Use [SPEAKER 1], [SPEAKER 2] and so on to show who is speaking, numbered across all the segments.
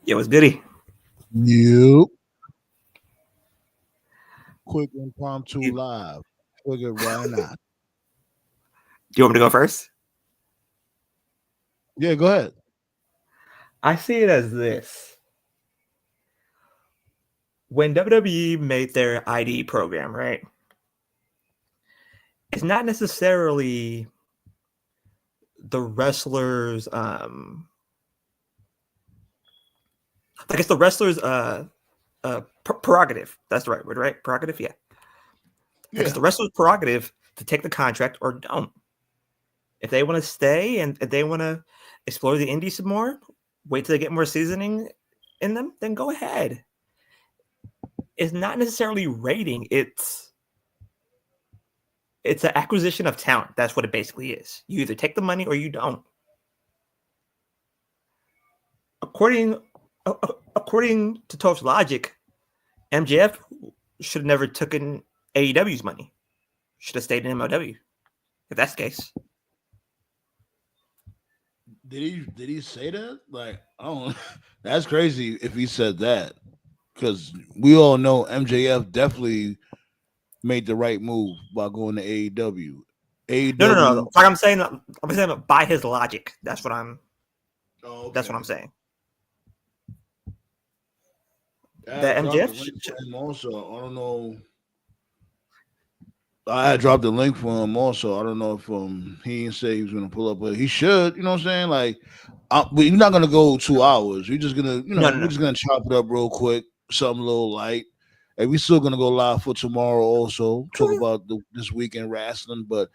[SPEAKER 1] Yo, what's goody?
[SPEAKER 2] You quick impromptu
[SPEAKER 1] You,
[SPEAKER 2] live. Figured why not?
[SPEAKER 1] you want me to go first?
[SPEAKER 2] Yeah, go ahead.
[SPEAKER 1] I see it as this. When WWE made their ID program, right? It's not necessarily the wrestlers like it's the wrestlers prerogative. That's the right word, right? Prerogative, yeah. Like it's
[SPEAKER 2] Yeah,
[SPEAKER 1] the wrestlers prerogative to take the contract or don't. If they want to stay and if they want to explore the indies some more, wait till they get more seasoning in them, then go ahead. It's not necessarily rating, it's an acquisition of talent. That's what it basically is. You either take the money or you don't. According according to Toph's logic, MJF should have never taken AEW's money. Should have stayed in MLW. If that's the case,
[SPEAKER 2] did he say that? Like, I don't. That's crazy if he said that because we all know MJF definitely made the right move by going to AEW.
[SPEAKER 1] no.
[SPEAKER 2] AEW.
[SPEAKER 1] Like I'm saying by his logic.
[SPEAKER 2] Oh,
[SPEAKER 1] That's what
[SPEAKER 2] okay.
[SPEAKER 1] I'm saying.
[SPEAKER 2] I
[SPEAKER 1] That
[SPEAKER 2] dropped the
[SPEAKER 1] MJF
[SPEAKER 2] link for him also. I don't know. I had dropped the link for him also. I don't know if he didn't say he was gonna pull up, but he should. You know what I'm saying? Like, but you're not gonna go 2 hours. We're just gonna, we're
[SPEAKER 1] no.
[SPEAKER 2] just gonna chop it up real quick, something a little light, and we still gonna go live for tomorrow. Also, talk about this weekend wrestling. But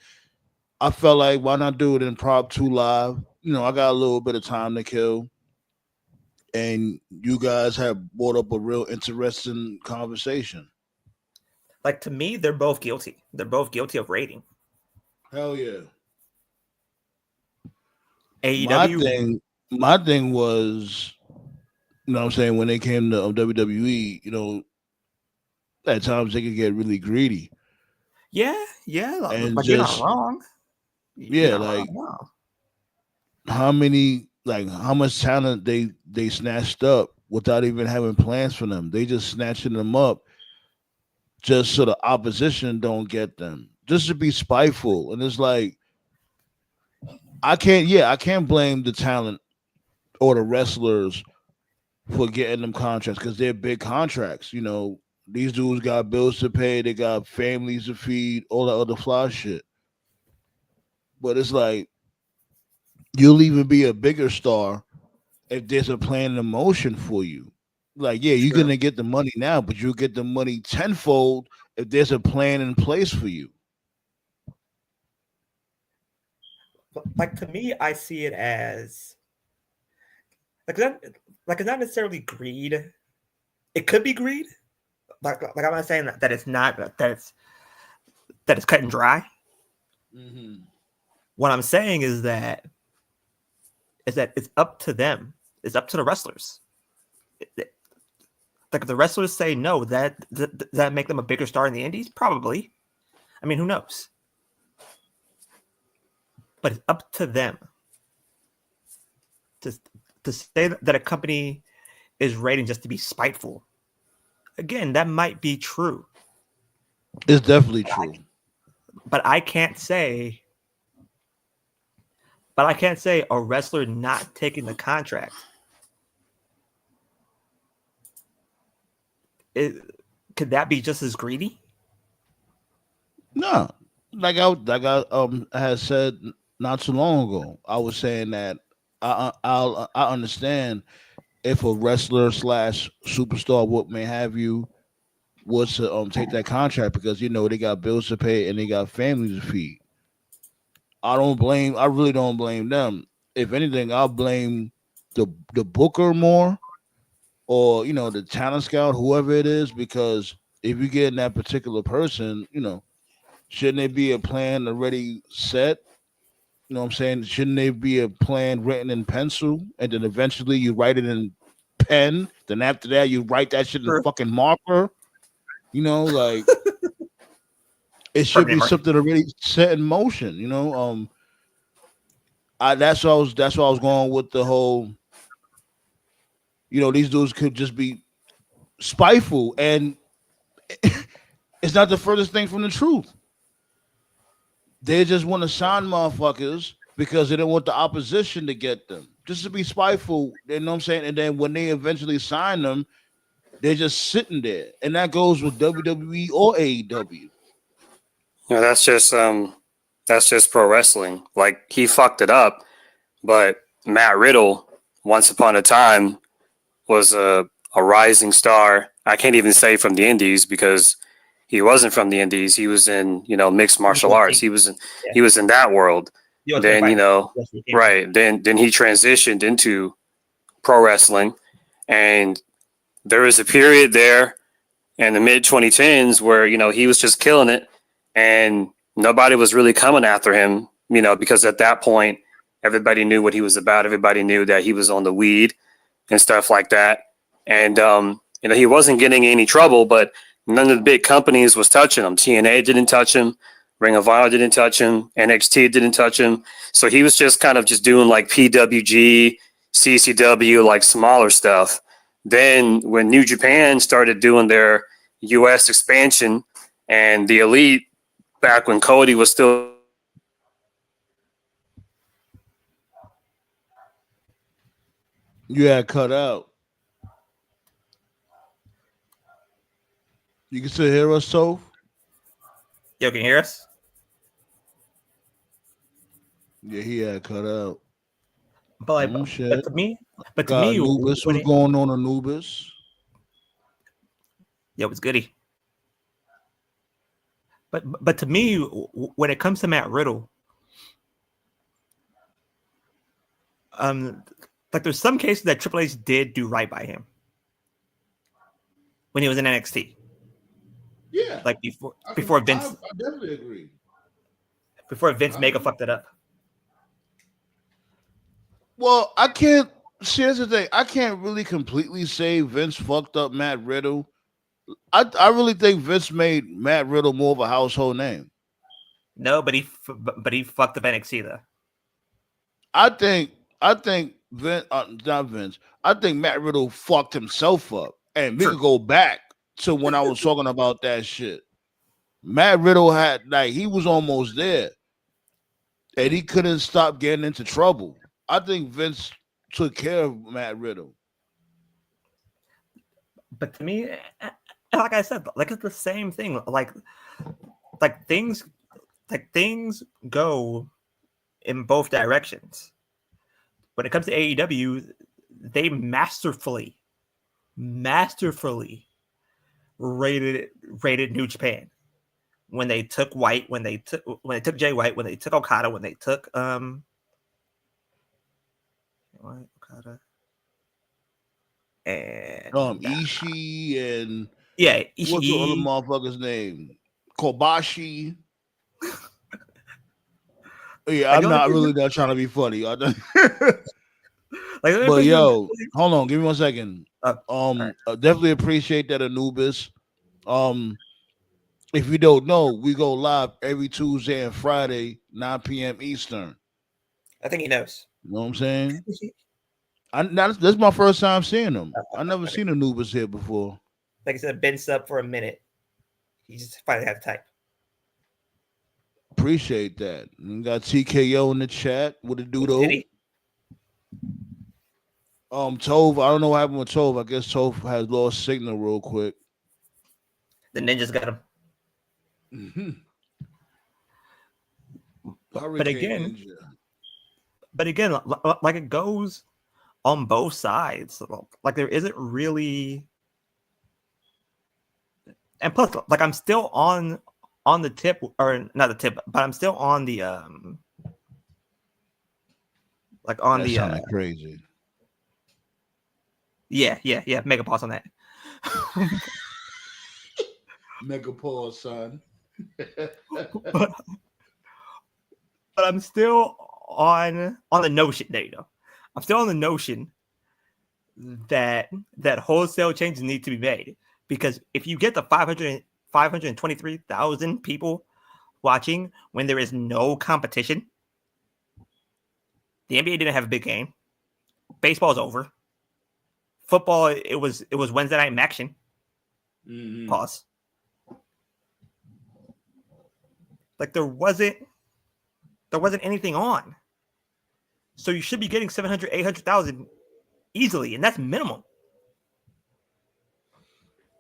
[SPEAKER 2] I felt like why not do it in Prop Two live? I got a little bit of time to kill, and you guys have brought up a real interesting conversation.
[SPEAKER 1] Like to me, they're both guilty. They're both guilty of rating.
[SPEAKER 2] Hell yeah. My
[SPEAKER 1] AEW,
[SPEAKER 2] thing, my thing was, what I'm saying, when they came to WWE, at times they could get really greedy
[SPEAKER 1] yeah.
[SPEAKER 2] and
[SPEAKER 1] Like you're not
[SPEAKER 2] just,
[SPEAKER 1] wrong. You're
[SPEAKER 2] yeah,
[SPEAKER 1] not wrong.
[SPEAKER 2] like
[SPEAKER 1] No.
[SPEAKER 2] how much talent they snatched up without even having plans for them. They just snatching them up just so the opposition don't get them, just to be spiteful. And it's like I can't blame the talent or the wrestlers for getting them contracts because they're big contracts. These dudes got bills to pay, they got families to feed, all that other fly shit. But it's like you'll even be a bigger star if there's a plan in motion for you. Like, yeah, you're
[SPEAKER 1] True.
[SPEAKER 2] gonna get the money now, but you'll get the money tenfold if there's a plan in place for you.
[SPEAKER 1] Like to me, I see it as like that. Like it's not necessarily greed. It could be greed. Like I'm not saying that it's not that it's cut and dry.
[SPEAKER 2] Mm-hmm.
[SPEAKER 1] What I'm saying is that it's up to them. It's up to the wrestlers. Like if the wrestlers say no, that make them a bigger star in the indies? Probably. I mean, who knows? But it's up to them to to say that a company is rating just to be spiteful. Again, that might be true,
[SPEAKER 2] It's definitely true.
[SPEAKER 1] but I can't say a wrestler not taking the contract it, could that be just as greedy?
[SPEAKER 2] No, like I had said not too long ago, I was saying that I understand if a wrestler slash superstar, what may have you, was to take that contract because they got bills to pay and they got families to feed. I really don't blame them. If anything, I'll blame the booker more, or the talent scout, whoever it is, because if you get in that particular person, shouldn't there be a plan already set? You know what I'm saying? Shouldn't there be a plan written in pencil and then eventually you write it in pen? Then after that, you write that shit in
[SPEAKER 1] True.
[SPEAKER 2] fucking marker? Like it should
[SPEAKER 1] Pardon me,
[SPEAKER 2] be
[SPEAKER 1] Marky.
[SPEAKER 2] something already set in motion. That's why I was going with the whole. these dudes could just be spiteful, and it's not the furthest thing from the truth. They just want to sign motherfuckers because they don't want the opposition to get them, just to be spiteful. You know what I'm saying? And then when they eventually sign them, they're just sitting there, and that goes with WWE or AEW.
[SPEAKER 3] That's just pro wrestling. Like, he fucked it up, but Matt Riddle, once upon a time, was a rising star. I can't even say from the indies because he wasn't from the indies. He was in, mixed martial arts. He was in that world. Then, right. Then he transitioned into pro wrestling, and there was a period there in the mid 2010s where, he was just killing it, and nobody was really coming after him, because at that point, everybody knew what he was about. Everybody knew that he was on the weed and stuff like that. And, he wasn't getting any trouble, but none of the big companies was touching him. TNA didn't touch him. Ring of Honor didn't touch him. NXT didn't touch him. So he was just kind of just doing like PWG, CCW, like smaller stuff. Then when New Japan started doing their US expansion and the Elite, back when Cody was still...
[SPEAKER 2] You had cut out. You can still hear us, Toph?
[SPEAKER 1] Yo, can you hear us?
[SPEAKER 2] Yeah, he had cut out.
[SPEAKER 1] But to me,
[SPEAKER 2] Anubis, what's going on, Anubis?
[SPEAKER 1] Yo, it's goody. But to me, when it comes to Matt Riddle, like there's some cases that Triple H did do right by him when he was in NXT.
[SPEAKER 2] Yeah,
[SPEAKER 1] like before Vince.
[SPEAKER 2] I definitely agree.
[SPEAKER 1] Before Vince mega fucked it up.
[SPEAKER 2] Well, I can't. See, here's the thing. I can't really completely say Vince fucked up Matt Riddle. I really think Vince made Matt Riddle more of a household name.
[SPEAKER 1] No, but he fucked up NXT though.
[SPEAKER 2] I think Vince, not Vince. I think Matt Riddle fucked himself up, and we could go back to when I was talking about that shit. Matt Riddle he was almost there, and he couldn't stop getting into trouble. I think Vince took care of Matt Riddle.
[SPEAKER 1] But to me, like I said, like it's the same thing. Like things go in both directions. When it comes to AEW, they masterfully rated New Japan when they took White, when they took Jay White, when they took Okada, when they took Okada and
[SPEAKER 2] Ishii and
[SPEAKER 1] Ishii.
[SPEAKER 2] What's the other motherfucker's name? Kobashi. Yeah, I'm not trying to be funny. But yo, hold on, give me 1 second. Right. Definitely appreciate that, Anubis. If you don't know, we go live every Tuesday and Friday, 9 p.m. Eastern.
[SPEAKER 1] I think he knows.
[SPEAKER 2] You know what I'm saying? This is my first time seeing him. I never seen Anubis here before.
[SPEAKER 1] Like I said, been sub for a minute. He just finally had to type.
[SPEAKER 2] Appreciate that. We got TKO in the chat. What it do though? Tove, I don't know what happened with Tove. I guess Tove has lost signal real quick.
[SPEAKER 1] The ninjas got him.
[SPEAKER 2] Mm-hmm.
[SPEAKER 1] But again, like it goes on both sides. Like there isn't really, and plus, like I'm still on the tip, or not the tip, but I'm still on the like on
[SPEAKER 2] that
[SPEAKER 1] the
[SPEAKER 2] crazy.
[SPEAKER 1] Yeah. Mega pause on that.
[SPEAKER 2] Mega pause, son.
[SPEAKER 1] but I'm still on the notion. There you go. I'm still on the notion that wholesale changes need to be made, because if you get the 523,000 people watching when there is no competition, the NBA didn't have a big game. Baseball's over. football, it was Wednesday night action. Pause. Like there wasn't anything on. So you should be getting 700, 800,000 easily, and that's minimum.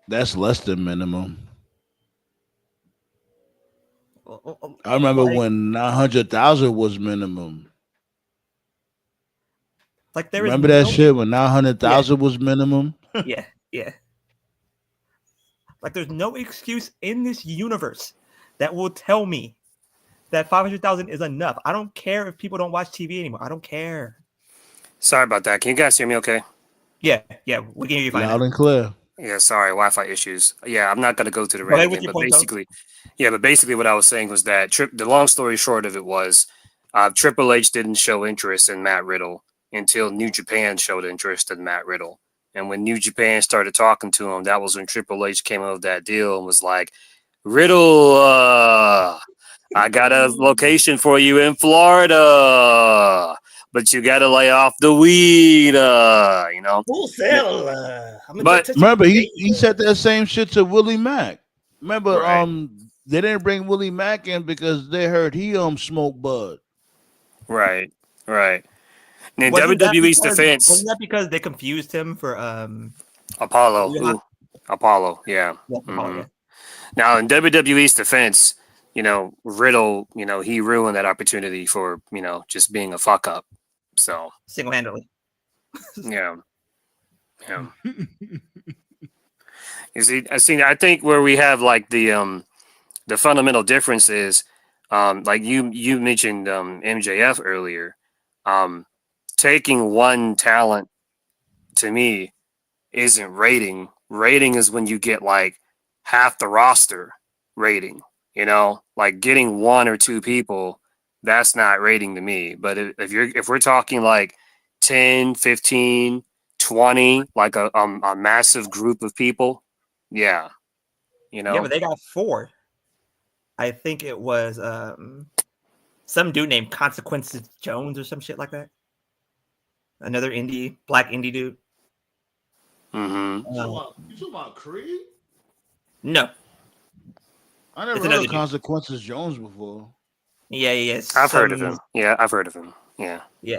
[SPEAKER 2] That's less than minimum. I remember when 900,000 was minimum.
[SPEAKER 1] Like there
[SPEAKER 2] remember that shit when 900,000 was minimum?
[SPEAKER 1] Yeah. Like there's no excuse in this universe that will tell me that 500,000 is enough. I don't care if people don't watch TV anymore. I don't care.
[SPEAKER 3] Sorry about that. Can you guys hear me okay?
[SPEAKER 1] Yeah, we can hear you fine.
[SPEAKER 2] Loud and clear.
[SPEAKER 3] Yeah, sorry, Wi-Fi issues. Yeah, I'm not going to go to the rant again, but basically what I was saying was that the long story short of it was Triple H didn't show interest in Matt Riddle until New Japan showed interest in Matt Riddle. And when New Japan started talking to him, that was when Triple H came up with that deal and was like, Riddle, I got a location for you in Florida, but you got to lay off the weed,
[SPEAKER 1] Full sale.
[SPEAKER 2] But remember, he said that same shit to Willie Mack. Remember, they didn't bring Willie Mack in because they heard he smoked bud.
[SPEAKER 3] Right. And in WWE's defense,
[SPEAKER 1] wasn't that because they confused him for
[SPEAKER 3] Apollo? Apollo, yeah.
[SPEAKER 1] Apollo, yeah.
[SPEAKER 3] Now in WWE's defense, Riddle, he ruined that opportunity for just being a fuck up. So
[SPEAKER 1] single-handedly.
[SPEAKER 3] Yeah. You see, I think where we have like the fundamental difference is, like you mentioned MJF earlier. Taking one talent to me isn't rating. Rating is when you get like half the roster rating, like getting one or two people, that's not rating to me. But if we're talking like 10, 15, 20, like a massive group of people, yeah.
[SPEAKER 1] Yeah, but they got 4. I think it was some dude named Consequences Jones or some shit like that. Another black indie dude.
[SPEAKER 3] Mm-hmm.
[SPEAKER 2] You talking about Creed?
[SPEAKER 1] No.
[SPEAKER 2] I never heard of Consequences Jones before.
[SPEAKER 1] Yeah.
[SPEAKER 3] I've heard of him. Yeah, I've heard of him. Yeah.
[SPEAKER 1] Yeah.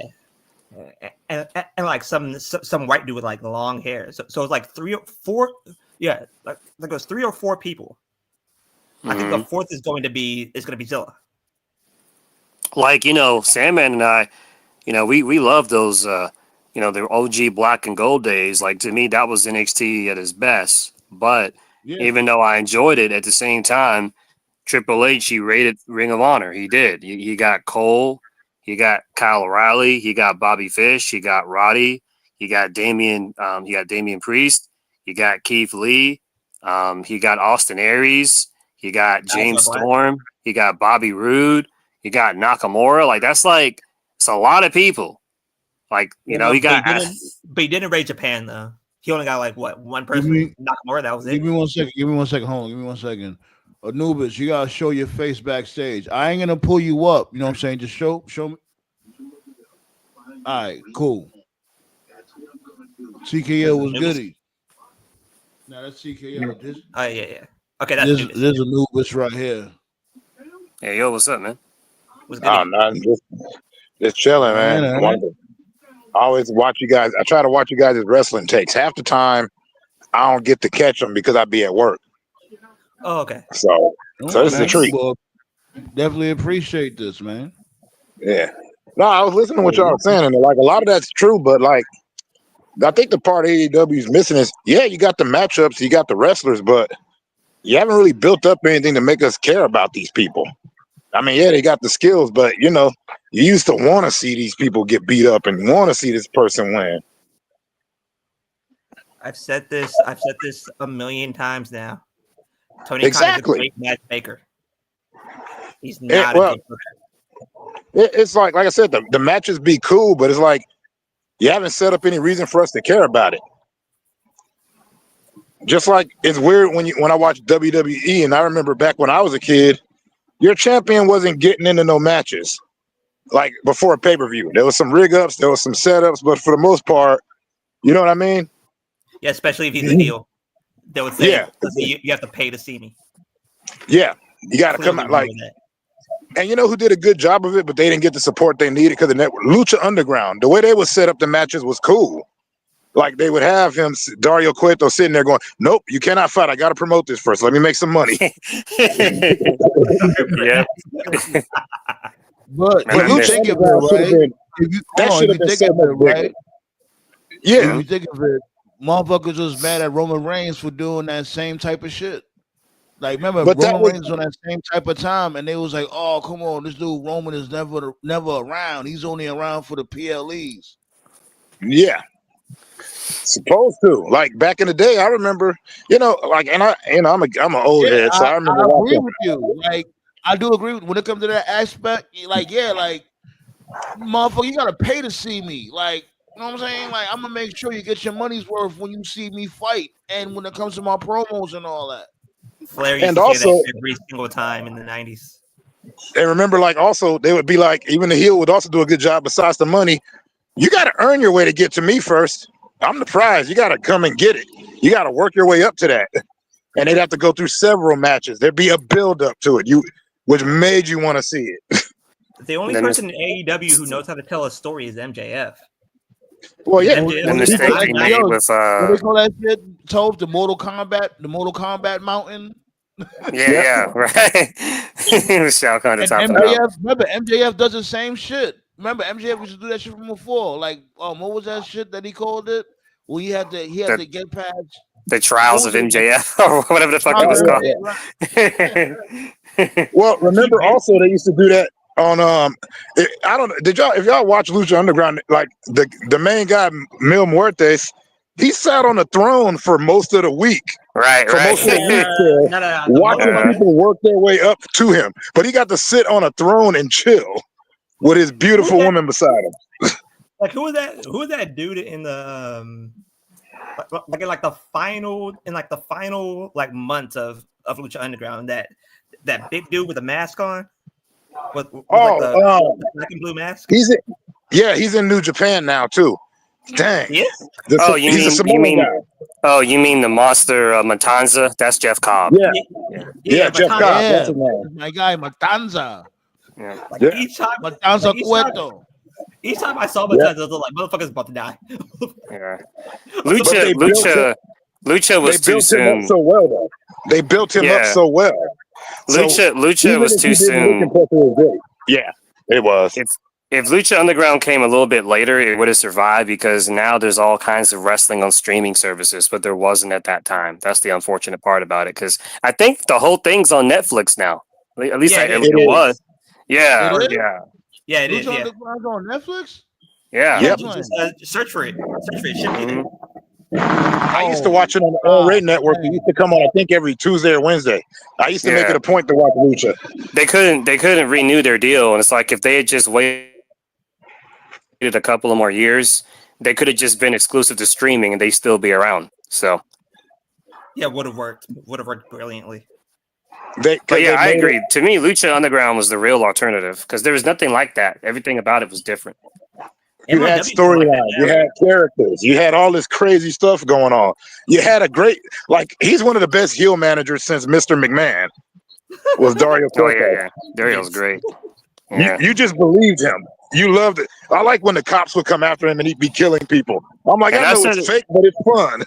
[SPEAKER 1] And like some white dude with like long hair. So it's like 3 or 4. Yeah, like it was 3 or 4 people. I think the 4th is going to be Zilla.
[SPEAKER 3] Like, Sandman and I, we love those, the OG black and gold days. Like, to me, that was NXT at its best. But even though I enjoyed it, at the same time, Triple H, he rated Ring of Honor. He did. He got Cole. He got Kyle O'Reilly. He got Bobby Fish. He got Roddy. He got Damian. He got Damian Priest. He got Keith Lee. He got Austin Aries. He got James Storm. He got Bobby Roode. He got Nakamura. Like, it's a lot of people. Like, he got.
[SPEAKER 1] But he didn't raid Japan though. He only got like what, one person? Nakamura. That was it.
[SPEAKER 2] Give me 1 second. Hold on. Give me 1 second. Anubis, you gotta show your face backstage. I ain't gonna pull you up. You know what I'm saying? Just show me. All right, cool. TKO was goody. Now that's TKO.
[SPEAKER 1] Yeah. Okay, that's
[SPEAKER 2] there's Anubis right here.
[SPEAKER 3] Hey, yo, what's up, man?
[SPEAKER 4] Oh, nothing. Just chilling, man. I always watch you guys. I try to watch you guys' wrestling takes. Half the time, I don't get to catch them because I be at work.
[SPEAKER 1] Oh, okay.
[SPEAKER 4] So this is a treat.
[SPEAKER 2] Well, definitely appreciate this, man.
[SPEAKER 4] Yeah. No, I was listening to what y'all were saying, and like a lot of that's true, but like I think the part AEW is missing is, you got the matchups, you got the wrestlers, but you haven't really built up anything to make us care about these people. I mean, they got the skills, but you used to want to see these people get beat up and want to see this person win.
[SPEAKER 1] I've said this a million times now. Tony Khan is a great matchmaker. He's not a good person.
[SPEAKER 4] It's like I said, the matches be cool, but it's like you haven't set up any reason for us to care about it. Just like it's weird when I watch WWE, and I remember back when I was a kid, your champion wasn't getting into no matches like before a pay-per-view. There was some rig ups, there was some setups, but for the most part, you know what I mean?
[SPEAKER 1] Yeah, especially if he's a heel. They would say,
[SPEAKER 4] Yeah.
[SPEAKER 1] you have to pay to see me.
[SPEAKER 4] Yeah, you got to come
[SPEAKER 1] Clearly
[SPEAKER 4] out like.
[SPEAKER 1] remember that.
[SPEAKER 4] And you know who did a good job of it, but they didn't get the support they needed because the network. Lucha Underground, the way they would set up the matches was cool. Like they would have him, Dario Cueto, sitting there going, "Nope, you cannot fight. I got to promote this first. Let me make some money."
[SPEAKER 3] Yep.
[SPEAKER 2] But
[SPEAKER 3] Man,
[SPEAKER 2] if you
[SPEAKER 3] that
[SPEAKER 2] think of
[SPEAKER 4] Underground should
[SPEAKER 2] it,
[SPEAKER 4] have
[SPEAKER 2] right?
[SPEAKER 4] been-
[SPEAKER 2] If you,
[SPEAKER 4] that
[SPEAKER 2] hold on,
[SPEAKER 4] should
[SPEAKER 2] if
[SPEAKER 4] have
[SPEAKER 2] you
[SPEAKER 4] been
[SPEAKER 2] think
[SPEAKER 4] so
[SPEAKER 2] of it,
[SPEAKER 4] much bigger.
[SPEAKER 2] right?
[SPEAKER 4] Yeah,
[SPEAKER 2] If you think of it, motherfuckers was mad at Roman Reigns for doing that same type of shit. Like, remember,
[SPEAKER 4] But that
[SPEAKER 2] Roman
[SPEAKER 4] was-
[SPEAKER 2] Reigns on that same type of time, and they was like, "Oh, come on, this dude Roman is never around. He's only around for the PLEs."
[SPEAKER 4] yeah. Supposed to. Like back in the day, I remember, like, and I'm an old head, so I remember
[SPEAKER 2] I agree
[SPEAKER 4] watching.
[SPEAKER 2] with you. Like, I do agree with when it comes to that aspect. Like, yeah, like, motherfucker, you gotta pay to see me. Like, you know what I'm saying? Like, I'm gonna make sure you get your money's worth when you see me fight, and when it comes to my promos and all that.
[SPEAKER 1] Flair used
[SPEAKER 4] And
[SPEAKER 1] to say
[SPEAKER 4] also-
[SPEAKER 1] that every single time in the 90s.
[SPEAKER 4] And remember, like, also they would be like, even the heel would also do a good job. Besides the money, you got to earn your way to get to me first. I'm the prize. You got to come and get it. You got to work your way up to that. And they'd have to go through several matches. There'd be a build up to it, which made you want to see it.
[SPEAKER 1] The only
[SPEAKER 3] Then
[SPEAKER 1] person in AEW who knows how to tell a story is MJF.
[SPEAKER 4] Well, yeah.
[SPEAKER 1] MJF
[SPEAKER 3] The
[SPEAKER 1] is
[SPEAKER 3] mistake
[SPEAKER 1] like,
[SPEAKER 3] he
[SPEAKER 1] "I'm
[SPEAKER 3] made
[SPEAKER 1] not-"
[SPEAKER 3] with
[SPEAKER 2] What they call that shit? Toph, the Mortal Kombat mountain.
[SPEAKER 3] yeah, right. It was Shao Kahn to
[SPEAKER 2] And
[SPEAKER 3] top it out.
[SPEAKER 2] MJF, remember, MJF does the same shit. Remember, MJF used to do that shit from before. Like, what was that shit that he called it? Well, he had to get past
[SPEAKER 3] The Trials of MJF or whatever the fuck it was
[SPEAKER 2] Right,
[SPEAKER 3] called.
[SPEAKER 2] right.
[SPEAKER 4] Well, remember also they used to do that on I don't know. If y'all watch Lucha Underground, like the main guy Mil Muertes, he sat on the throne for most of the week.
[SPEAKER 3] Right,
[SPEAKER 4] For most of the week,
[SPEAKER 1] No.
[SPEAKER 4] watching
[SPEAKER 3] motherfucker.
[SPEAKER 4] people work their way up to him, but he got to sit on a throne and chill with his beautiful
[SPEAKER 1] Okay.
[SPEAKER 4] woman beside him.
[SPEAKER 1] Like who was that? Who was that dude in the like in the final like months of Lucha Underground? That big dude with the mask on, with the black and blue mask.
[SPEAKER 4] He's in New Japan now too. Dang.
[SPEAKER 1] Yes.
[SPEAKER 4] He's a Samoan guy.
[SPEAKER 3] Oh, you mean the monster Matanza? That's Jeff Cobb.
[SPEAKER 4] Yeah, Jeff Cobb. That's his name.
[SPEAKER 2] My guy Matanza.
[SPEAKER 3] Yeah.
[SPEAKER 1] Like
[SPEAKER 4] Yeah.
[SPEAKER 2] Matanza Cueto.
[SPEAKER 1] Each time I saw Matanza, I was like, "Motherfucker's about to die."
[SPEAKER 3] Yeah.
[SPEAKER 4] they
[SPEAKER 3] Lucha was
[SPEAKER 4] They
[SPEAKER 3] too
[SPEAKER 4] built him up
[SPEAKER 3] soon.
[SPEAKER 4] so well, though. They built him up
[SPEAKER 3] Yeah.
[SPEAKER 4] so well.
[SPEAKER 3] Lucha
[SPEAKER 4] even
[SPEAKER 3] was
[SPEAKER 4] if
[SPEAKER 3] too
[SPEAKER 4] he didn't look
[SPEAKER 3] soon.
[SPEAKER 4] impressive, it was great. Yeah, it was.
[SPEAKER 3] If Lucha Underground came a little bit later, it would have survived because now there's all kinds of wrestling on streaming services, but there wasn't at that time. That's the unfortunate part about it because I think the whole thing's on Netflix now. At least it was. Yeah,
[SPEAKER 2] It is?
[SPEAKER 3] yeah,
[SPEAKER 1] Yeah, it is.
[SPEAKER 2] Lucha
[SPEAKER 1] Yeah.
[SPEAKER 2] Underground on Netflix?
[SPEAKER 3] yeah.
[SPEAKER 4] Yep.
[SPEAKER 1] Just, search for it. Search for it. Should be there.
[SPEAKER 3] Mhm.
[SPEAKER 4] I used to watch it on the All-Ray Network. It used to come on, I think, every Tuesday or Wednesday. I used to make
[SPEAKER 3] Yeah.
[SPEAKER 4] it a point to watch Lucha.
[SPEAKER 3] They couldn't renew their deal, and it's like if they had just waited a couple of more years, they could have just been exclusive to streaming, and they still be around. So,
[SPEAKER 1] Yeah, would have worked. Would have worked brilliantly.
[SPEAKER 3] but yeah, I agree. To me, Lucha Underground was the real alternative because there was nothing like that. Everything about it was different.
[SPEAKER 4] You had storylines, you had characters, you had all this crazy stuff going on. You had a great, like, he's one of the best heel managers since Mr. McMahon was Dario
[SPEAKER 3] Oh
[SPEAKER 4] Cueto.
[SPEAKER 3] yeah. Dario's great. Yeah.
[SPEAKER 4] You just believed him. You loved it. I like when the cops would come after him and he'd be killing people. I'm like,
[SPEAKER 3] And
[SPEAKER 4] I
[SPEAKER 3] I
[SPEAKER 4] know
[SPEAKER 3] said
[SPEAKER 4] it's fake, but it's fun.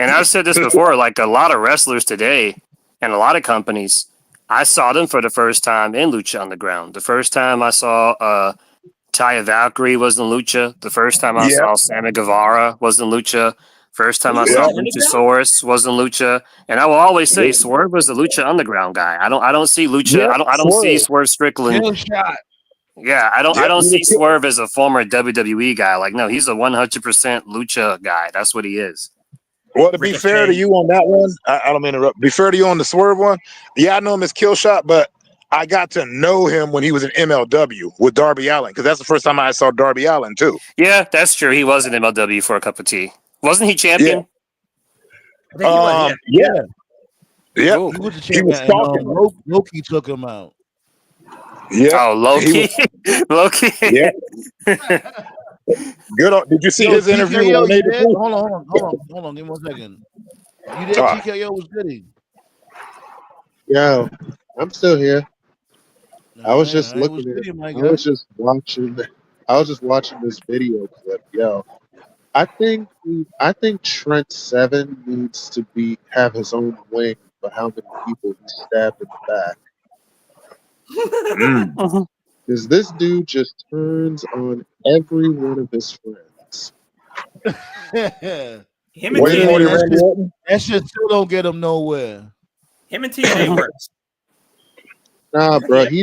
[SPEAKER 3] And I've said this before, like a lot of wrestlers today and a lot of companies, I saw them for the first time in Lucha Underground. The first time I saw Taya Valkyrie was in Lucha. The first time I saw Sammy Guevara was in Lucha. First time I saw Luchasaurus was in Lucha. And I will always say Swerve was the Lucha Underground guy. I don't see Lucha.
[SPEAKER 4] Yeah,
[SPEAKER 3] I don't see Swerve Strickland. Yeah, I don't see Swerve as a former WWE guy. Like, no, he's a 100% Lucha guy. That's what he is.
[SPEAKER 4] Well, to be fair to you on that one, I don't mean to interrupt. Be fair to you on the Swerve one. Yeah, I know him as Killshot, but I got to know him when he was in MLW with Darby Allin because that's the first time I saw Darby Allin too.
[SPEAKER 3] Yeah, that's true. He was in MLW for a cup of tea. Wasn't he champion?
[SPEAKER 4] Yeah. Yeah.
[SPEAKER 2] He was the champion. And, Loki took him out.
[SPEAKER 4] Yeah.
[SPEAKER 3] Oh, Loki. Loki.
[SPEAKER 4] Yeah. Good. Did you see
[SPEAKER 2] Yo,
[SPEAKER 4] his interview
[SPEAKER 2] TKO,
[SPEAKER 4] with
[SPEAKER 2] you
[SPEAKER 4] Nate?
[SPEAKER 2] there? Hold on. Give me 1 second. You there,
[SPEAKER 4] Ah.
[SPEAKER 2] TKO? Was goody?
[SPEAKER 5] Yo, I'm still here. I was just
[SPEAKER 2] It was
[SPEAKER 5] looking at.
[SPEAKER 2] goody, my
[SPEAKER 5] I
[SPEAKER 2] guy.
[SPEAKER 5] was just watching. I was just watching this video clip. Yo, I think Trent Seven needs to have his own wing for how many people he stabbed in the back.
[SPEAKER 4] Mm.
[SPEAKER 5] Because this dude just turns on every one of his friends.
[SPEAKER 1] Him and
[SPEAKER 4] Way more than
[SPEAKER 1] TNA,
[SPEAKER 4] Randy Orton.
[SPEAKER 2] That shit still don't get him nowhere.
[SPEAKER 1] him and TNA works.
[SPEAKER 5] Nah, bro,
[SPEAKER 1] Yeah.
[SPEAKER 5] he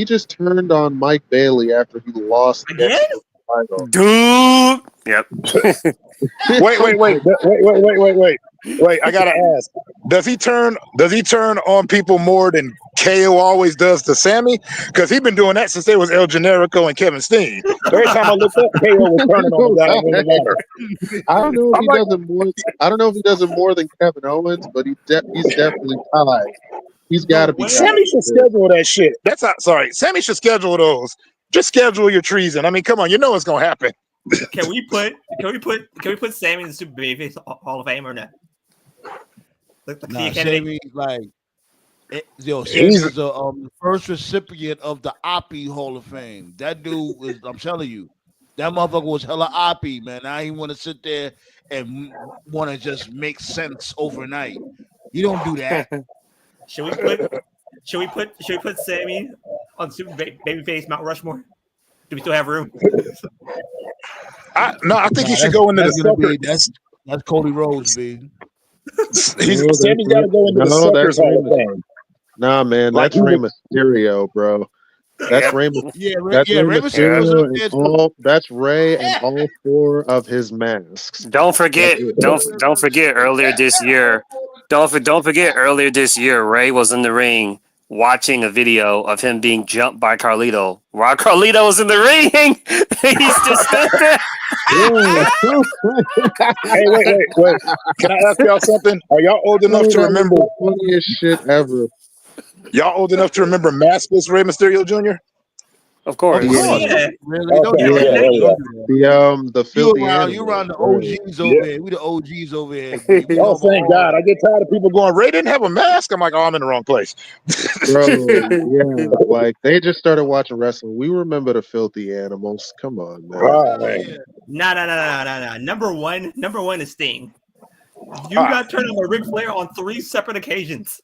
[SPEAKER 5] just turned on Mike Bailey after he lost the
[SPEAKER 1] Again?
[SPEAKER 5] X title.
[SPEAKER 3] Dude. Yep.
[SPEAKER 4] Wait. I gotta ask. Does he turn on people more than KO always does to Sammy? Because he's been doing that since they was El Generico and Kevin Steen. Every time I look up, KO was turning on the guy in the ladder.
[SPEAKER 5] I don't know if
[SPEAKER 4] I'm
[SPEAKER 5] he
[SPEAKER 4] like,
[SPEAKER 5] does it more. I don't know if he does it more than Kevin Owens, but he's definitely tied. He's got to be tied.
[SPEAKER 4] Sammy should schedule that shit. That's not sorry. Sammy should schedule those. Just schedule your treason. I mean, come on, you know it's gonna happen.
[SPEAKER 1] Can we put Sammy in the Super Babyface Hall of Fame or not?
[SPEAKER 2] Nah, Sammy, Sammy's the first recipient of the Oppie Hall of Fame. That dude was, I'm telling you, that motherfucker was hella Oppie, man. I ain't want to sit there and want to just make sense overnight. You don't do that.
[SPEAKER 1] Should we put Sammy on Super Babyface Mount Rushmore? Do we still have room?
[SPEAKER 4] I think he should go into the suckers.
[SPEAKER 2] That's Cody Rhodes, B.
[SPEAKER 4] Sammy's got to go into the suckers Hall of Fame.
[SPEAKER 5] Nah, man,
[SPEAKER 4] Like
[SPEAKER 5] that's Rey Mysterio, bro. That's Rey. That's Rey Mysterio. That's Rey and all 4 of his masks.
[SPEAKER 3] Don't forget earlier this year. Don't forget earlier this year, Ray was in the ring watching a video of him being jumped by Carlito. While Carlito was in the ring, he's just stood there.
[SPEAKER 4] Hey, wait. Can I ask y'all something? Are y'all old enough to remember?
[SPEAKER 5] Funniest shit ever.
[SPEAKER 4] Y'all old enough to remember maskless Rey Mysterio Jr.?
[SPEAKER 3] Of course.
[SPEAKER 1] Yeah.
[SPEAKER 2] Really? Don't
[SPEAKER 4] Okay,
[SPEAKER 2] do that.
[SPEAKER 5] The filthy
[SPEAKER 2] You around the OGs over here. We the OGs over here.
[SPEAKER 4] Oh, thank God. I get tired of people going, Ray didn't have a mask. I'm like, oh, I'm in the wrong place.
[SPEAKER 5] Bro, yeah. Like, they just started watching wrestling. We remember the filthy animals. Come on, man.
[SPEAKER 4] Oh, man.
[SPEAKER 1] No. Number one is Sting. You got turned on by Ric Flair on 3 separate occasions.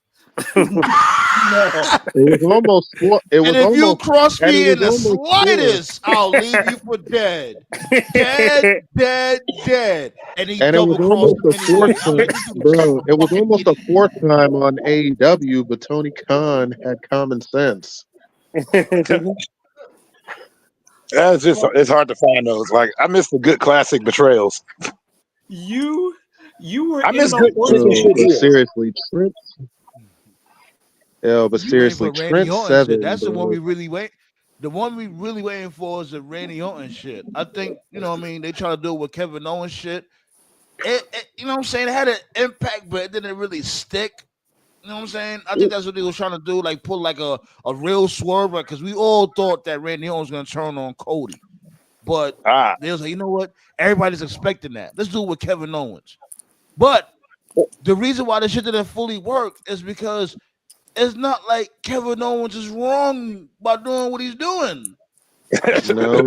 [SPEAKER 5] No. It was almost.
[SPEAKER 2] And if you cross me in the slightest, I'll leave you for dead. Dead. And he double crossed
[SPEAKER 5] the 4th time, bro. It was almost the 4th time on AEW, but Tony Khan had common sense.
[SPEAKER 4] It's hard to find those. Like, I miss the good classic betrayals.
[SPEAKER 1] You were.
[SPEAKER 4] I miss good
[SPEAKER 5] but seriously, Trent. Yeah, but seriously, Trent Seven.
[SPEAKER 2] That's the one we really wait. The one we really waiting for is the Randy Orton shit. I think, you know what I mean, they try to do it with Kevin Owens shit. You know what I'm saying? It had an impact, but it didn't really stick. You know what I'm saying? I think that's what they was trying to do, like pull like a real swerve, because we all thought that Randy Orton was going to turn on Cody. But they was like, you know what? Everybody's expecting that. Let's do it with Kevin Owens. But the reason why this shit didn't fully work is because it's not like Kevin Owens is wrong by doing what he's doing.
[SPEAKER 5] No,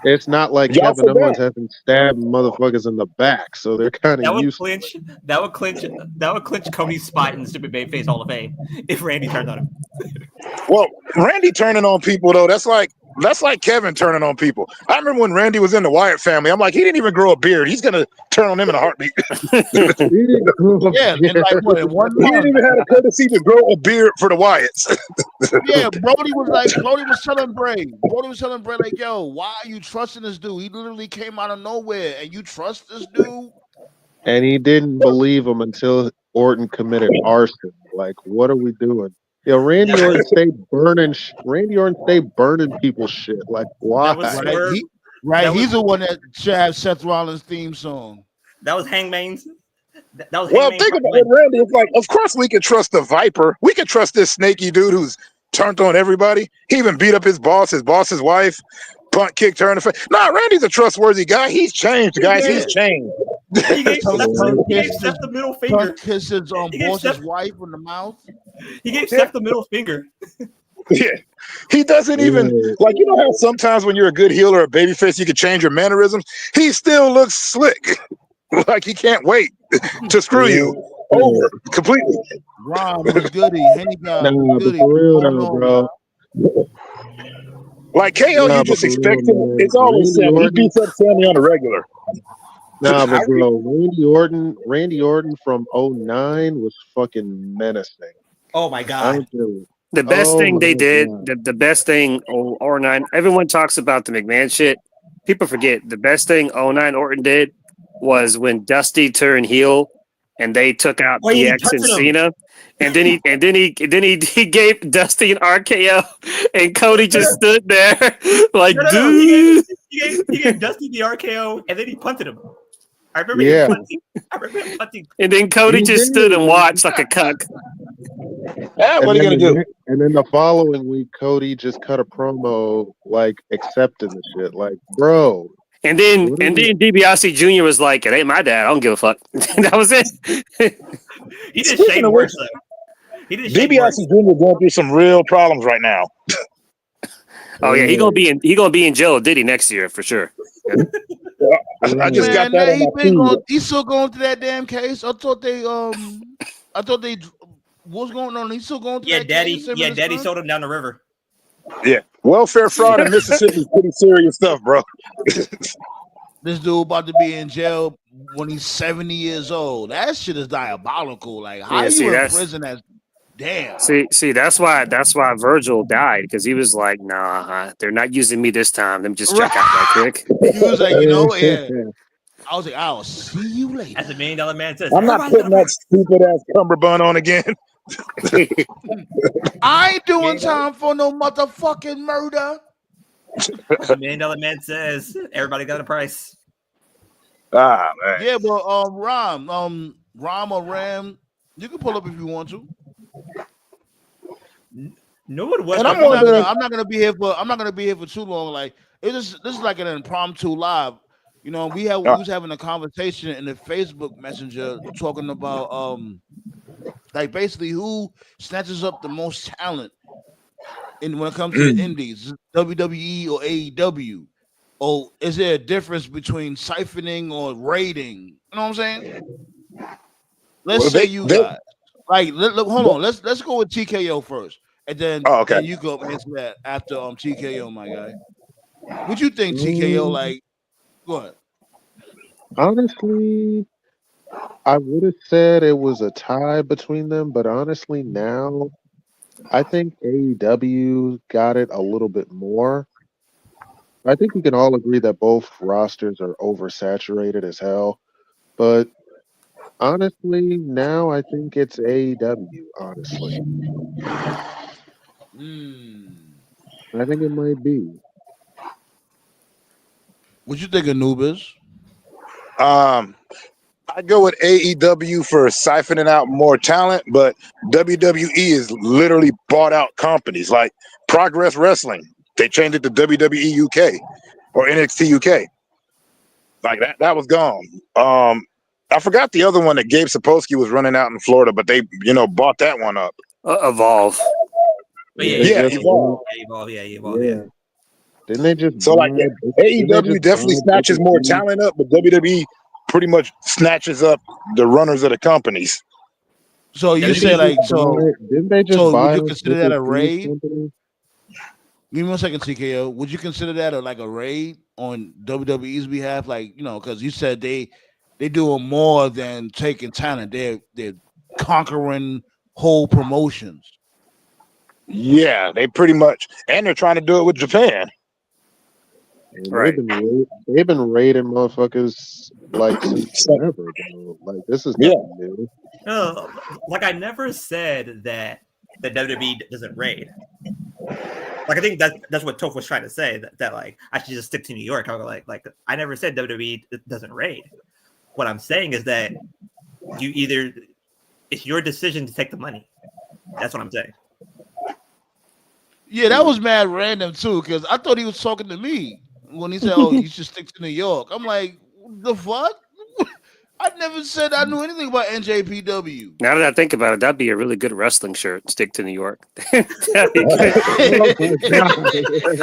[SPEAKER 5] it's not like Kevin Owens hasn't stabbed motherfuckers in the back, so they're kind of used.
[SPEAKER 1] That would clinch Cody's spot in the Super Babyface Hall of Fame if Randy turned on him.
[SPEAKER 4] Well, Randy turning on people though, that's like Kevin turning on people. I remember when Randy was in the Wyatt family. I'm like, he didn't even grow a beard. He's gonna turn on him in a heartbeat.
[SPEAKER 2] Yeah, and like what?
[SPEAKER 4] He didn't even have the courtesy to grow a beard for the Wyatts.
[SPEAKER 2] Yeah, Brody was telling Bray like, yo, why are you trusting this dude? He literally came out of nowhere, and you trust this dude?
[SPEAKER 5] And he didn't believe him until Orton committed arson. Like, what are we doing? Yo, Randy Orton stay burning people's shit. Like, why?
[SPEAKER 2] He's the one that should have Seth Rollins' theme song.
[SPEAKER 1] That was Hangman's.
[SPEAKER 4] Well, think about it, Randy. It's like, of course we can trust the Viper. We can trust this snaky dude who's turned on everybody. He even beat up his boss's wife. punt kicked her in the face. Nah, Randy's a trustworthy guy. He's changed, guys. He's changed.
[SPEAKER 1] He gave Seth
[SPEAKER 2] kisses,
[SPEAKER 1] the middle finger.
[SPEAKER 2] kisses on
[SPEAKER 1] He gave
[SPEAKER 2] boss's
[SPEAKER 1] Seth-
[SPEAKER 2] wife in the mouth.
[SPEAKER 1] He gave Seth the middle finger.
[SPEAKER 4] Yeah. He doesn't even like, you know how sometimes when you're a good heel or a babyface, you can change your mannerisms. He still looks slick. Like he can't wait to screw you over completely.
[SPEAKER 2] Ron was goody. Henny guy
[SPEAKER 5] Nah,
[SPEAKER 2] was
[SPEAKER 5] but
[SPEAKER 2] goody.
[SPEAKER 5] for real
[SPEAKER 2] Going
[SPEAKER 5] though,
[SPEAKER 2] on,
[SPEAKER 5] bro.
[SPEAKER 4] Like KO,
[SPEAKER 5] Nah,
[SPEAKER 4] you
[SPEAKER 5] but
[SPEAKER 4] just
[SPEAKER 5] for
[SPEAKER 4] expect
[SPEAKER 5] real,
[SPEAKER 4] him.
[SPEAKER 5] man.
[SPEAKER 4] It's always
[SPEAKER 5] Randy
[SPEAKER 4] Sammy. He
[SPEAKER 5] Orton.
[SPEAKER 4] beats up Sammy on a regular.
[SPEAKER 5] Nah, but bro, Randy Orton from 09 was fucking menacing.
[SPEAKER 1] Oh my God.
[SPEAKER 5] I'm telling
[SPEAKER 3] The best
[SPEAKER 5] Oh
[SPEAKER 3] thing they
[SPEAKER 5] my
[SPEAKER 3] did,
[SPEAKER 5] God.
[SPEAKER 3] the best thing, 09, everyone talks about the McMahon shit. People forget the best thing 09 Orton did was when Dusty turned heel and they took out
[SPEAKER 1] Oh, he
[SPEAKER 3] DX and
[SPEAKER 1] punted him.
[SPEAKER 3] Cena. And then he gave Dusty an RKO and Cody just stood there like,
[SPEAKER 1] No.
[SPEAKER 3] dude.
[SPEAKER 1] He gave Dusty the RKO and then he punted him. I remember
[SPEAKER 5] Yeah.
[SPEAKER 1] I remember him punting.
[SPEAKER 3] And then Cody
[SPEAKER 5] He
[SPEAKER 3] just
[SPEAKER 5] did.
[SPEAKER 3] stood and watched like a cuck.
[SPEAKER 4] Yeah, what are you gonna do?
[SPEAKER 5] And then the following week, Cody just cut a promo like accepting the shit. Like, bro.
[SPEAKER 3] And then
[SPEAKER 5] What are you-
[SPEAKER 3] DiBiase Jr. was like, it ain't my dad. I don't give a fuck. That was it.
[SPEAKER 1] He did
[SPEAKER 4] Speaking
[SPEAKER 1] Shane
[SPEAKER 4] of
[SPEAKER 1] worse though. He did Shane worse.
[SPEAKER 4] DiBiase Jr. going through some real problems right now.
[SPEAKER 3] Oh yeah, he gonna be in jail, Diddy, next year for sure.
[SPEAKER 4] I just got
[SPEAKER 2] Man,
[SPEAKER 4] that on
[SPEAKER 2] he
[SPEAKER 4] my
[SPEAKER 2] been
[SPEAKER 4] feed.
[SPEAKER 2] going, he's still going through that damn case. I thought they what's going on? He's still going through that case.
[SPEAKER 1] Daddy sold him down the river.
[SPEAKER 4] Yeah, welfare fraud in Mississippi is pretty serious stuff, bro.
[SPEAKER 2] This dude about to be in jail when he's 70 years old. That shit is diabolical. Like, how
[SPEAKER 3] Yeah, see,
[SPEAKER 2] you in
[SPEAKER 3] that's-
[SPEAKER 2] prison as damn?
[SPEAKER 3] See, that's why Virgil died, because he was like, nah, they're not using me this time. Let me just check out right quick.
[SPEAKER 2] He was like, you know, yeah. I was like, I'll see you later.
[SPEAKER 1] As the $1 million man says.
[SPEAKER 4] I'm not putting that stupid ass cummerbund on again.
[SPEAKER 2] I ain't doing time for no motherfucking murder.
[SPEAKER 1] As the $1 million man says. Everybody got a price.
[SPEAKER 4] Ah man.
[SPEAKER 2] Yeah, but Ram or Ram, you can pull up if you want to.
[SPEAKER 1] No one was.
[SPEAKER 4] And
[SPEAKER 2] I'm not gonna be here for too long. Like this is like an impromptu live. You know, we was having a conversation in the Facebook Messenger talking about like basically who snatches up the most talent when it comes to the indies, WWE or AEW. Or is there a difference between siphoning or raiding? You know what I'm saying? Let's say you guys. Like, look, hold on. Let's go with TKO first, and then then you go answer that after TKO, my guy. What you think, TKO? Like, go ahead.
[SPEAKER 5] Honestly, I would have said it was a tie between them, but honestly, now I think AEW got it a little bit more. I think we can all agree that both rosters are oversaturated as hell, but honestly, now I think it's AEW. Honestly, I think it might be.
[SPEAKER 2] What you think, Anubis?
[SPEAKER 4] I go with AEW for siphoning out more talent, but WWE is literally bought out companies like Progress Wrestling. They changed it to WWE UK or NXT UK. Like that was gone. I forgot the other one that Gabe Sapolsky was running out in Florida, but they, bought that one up.
[SPEAKER 3] Evolve.
[SPEAKER 1] Evolve.
[SPEAKER 5] Yeah. Didn't they just
[SPEAKER 4] So like AEW definitely snatches more talent up, but WWE pretty much snatches up the runners of the companies.
[SPEAKER 2] So you say like
[SPEAKER 5] didn't they just
[SPEAKER 2] so
[SPEAKER 5] buy
[SPEAKER 2] would you consider that a raid?
[SPEAKER 5] company?
[SPEAKER 2] Give me 1 second, TKO. Would you consider that like a raid on WWE's behalf? Like, because you said they doing more than taking talent. They're conquering whole promotions.
[SPEAKER 4] Yeah, they pretty much, and they're trying to do it with Japan.
[SPEAKER 3] Right.
[SPEAKER 5] They've been raiding motherfuckers like since forever, bro. Like this is nothing new.
[SPEAKER 1] No, like I never said that the WWE doesn't raid. Like I think that's what Toph was trying to say. That like I should just stick to New York. I was like I never said WWE doesn't raid. What I'm saying is that it's your decision to take the money. That's what I'm saying.
[SPEAKER 2] Yeah, that was mad random too, because I thought he was talking to me. when he said, "Oh, you should stick to New York." I'm like, the fuck? I never said I knew anything about NJPW.
[SPEAKER 3] Now that I think about it, that'd be a really good wrestling shirt. Stick to New York. That'd be good.
[SPEAKER 5] Oh my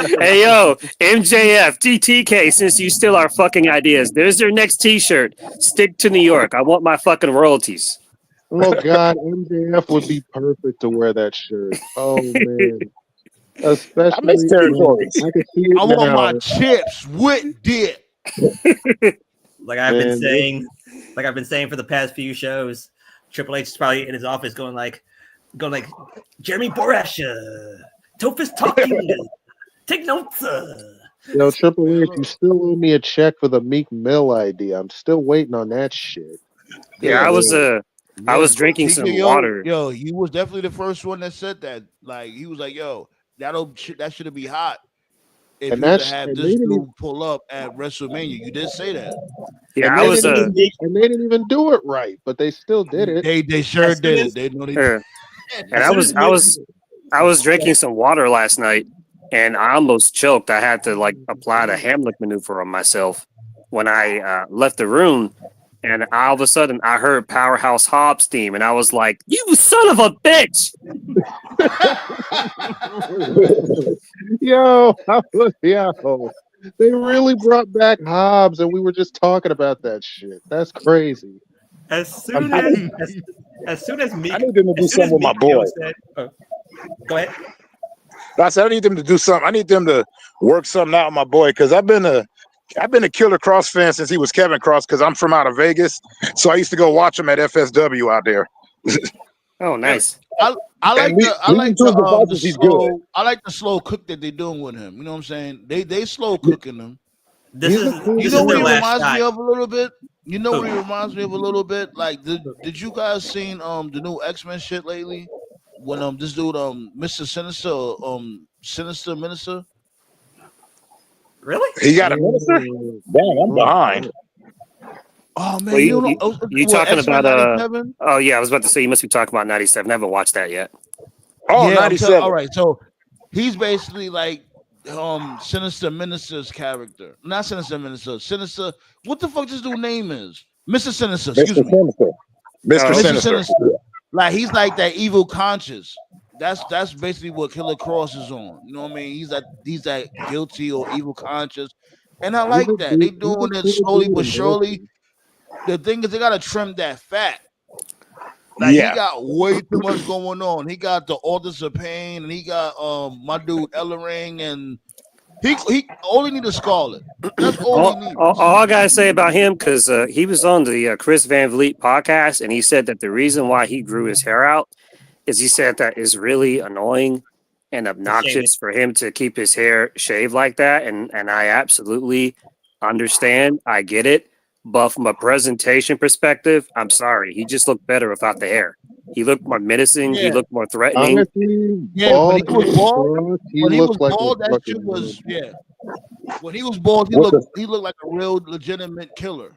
[SPEAKER 5] god.
[SPEAKER 3] Hey yo, MJF, TTK, since you steal our fucking ideas, there's your next t-shirt. Stick to New York. I want my fucking royalties.
[SPEAKER 5] Oh god, MJF would be perfect to wear that shirt. Oh man.
[SPEAKER 4] I miss
[SPEAKER 5] Especially
[SPEAKER 4] territories.
[SPEAKER 5] I can see it
[SPEAKER 2] I want
[SPEAKER 5] now.
[SPEAKER 2] my chips with dip.
[SPEAKER 1] Like I've been
[SPEAKER 5] Man,
[SPEAKER 1] saying, for the past few shows, Triple H is probably in his office going like, Jeremy Borash, Toph talking, take notes.
[SPEAKER 5] Yo, Triple H, you still owe me a check for the Meek Mill ID. I'm still waiting on that shit.
[SPEAKER 3] Yeah, I was drinking some water.
[SPEAKER 2] Yo, he was definitely the first one that said that. Like he was like, "Yo, that should be hot." If
[SPEAKER 5] And
[SPEAKER 2] you would
[SPEAKER 5] that's
[SPEAKER 2] have
[SPEAKER 5] and
[SPEAKER 2] this
[SPEAKER 5] they didn't
[SPEAKER 2] dude pull up at WrestleMania, you did say that.
[SPEAKER 3] Yeah,
[SPEAKER 5] and
[SPEAKER 3] I
[SPEAKER 5] they
[SPEAKER 3] was
[SPEAKER 5] didn't even do it right, but they still did it.
[SPEAKER 2] They sure
[SPEAKER 1] As soon
[SPEAKER 2] did
[SPEAKER 1] as-
[SPEAKER 2] it. They know they
[SPEAKER 3] and
[SPEAKER 1] As soon as
[SPEAKER 3] I was drinking some water last night, and I almost choked. I had to like apply the Hamlet maneuver on myself when I left the room, and all of a sudden I heard Powerhouse Hobbs theme, and I was like, "You son of a bitch!"
[SPEAKER 5] Yo, they really brought back Hobbs, and we were just talking about that shit. That's crazy.
[SPEAKER 1] As soon as Meek,
[SPEAKER 4] I need them to do
[SPEAKER 1] as soon as
[SPEAKER 4] something with my
[SPEAKER 1] Meek Mill
[SPEAKER 4] boy.
[SPEAKER 1] said, go ahead.
[SPEAKER 4] I said I need them to do something. I need them to work something out with my boy because I've been a Killer Cross fan since he was Kevin Cross because I'm from out of Vegas, so I used to go watch him at FSW out there.
[SPEAKER 3] Oh, nice.
[SPEAKER 2] I like
[SPEAKER 4] And
[SPEAKER 2] I like the slow cook that they're doing with him. You know what I'm saying? They slow cooking him.
[SPEAKER 1] This
[SPEAKER 5] He's
[SPEAKER 1] is
[SPEAKER 5] a cool
[SPEAKER 2] You
[SPEAKER 1] this
[SPEAKER 2] know
[SPEAKER 1] is
[SPEAKER 2] what
[SPEAKER 1] their
[SPEAKER 2] he
[SPEAKER 1] last
[SPEAKER 2] reminds me
[SPEAKER 1] shot.
[SPEAKER 2] of a little bit? You know what he
[SPEAKER 1] Who?
[SPEAKER 2] reminds me of a little bit? Like did you guys seen the new X-Men shit lately? When this dude Mr. Sinister Minister?
[SPEAKER 1] Really?
[SPEAKER 4] He got a minister? Damn, I'm behind.
[SPEAKER 2] Oh man,
[SPEAKER 3] Well,
[SPEAKER 2] you know
[SPEAKER 3] you
[SPEAKER 2] what,
[SPEAKER 3] talking
[SPEAKER 2] X-Men
[SPEAKER 3] about
[SPEAKER 2] 97?
[SPEAKER 3] Oh yeah, I was about to say you must be talking about 97. I haven't watched that yet.
[SPEAKER 4] Oh,
[SPEAKER 2] Yeah,
[SPEAKER 4] 97.
[SPEAKER 2] all right. So he's basically like Sinister Minister's character. Not Sinister Minister. Sinister. What the fuck this dude's name is? Mr. Sinister. Excuse
[SPEAKER 4] Mr.
[SPEAKER 2] me.
[SPEAKER 4] Sinister. Mr.
[SPEAKER 3] Oh,
[SPEAKER 2] Mr.
[SPEAKER 4] Sinister.
[SPEAKER 2] Like he's like that evil conscious. That's basically what Killer Cross is on. You know what I mean? He's that guilty or evil conscious. And I like that. They doing it slowly but surely. The thing is they gotta trim that fat. Like
[SPEAKER 4] Yeah.
[SPEAKER 2] he got way too much going on. He got the Authors of Pain, and he got my dude Ellering, and he only need a Scarlet. That's all he needs.
[SPEAKER 3] All I gotta say about him, because he was on the Chris Van Vliet podcast, and he said that the reason why he grew his hair out is he said that it's really annoying and obnoxious for him to keep his hair shaved like that, and I absolutely understand. I get it. But from a presentation perspective, I'm sorry. He just looked better without the hair. He looked more menacing. He looked more threatening.
[SPEAKER 5] Honestly,
[SPEAKER 2] Yeah, when he was bald,
[SPEAKER 5] he looked like
[SPEAKER 2] that shit was When he was bald, he looked like a real legitimate killer.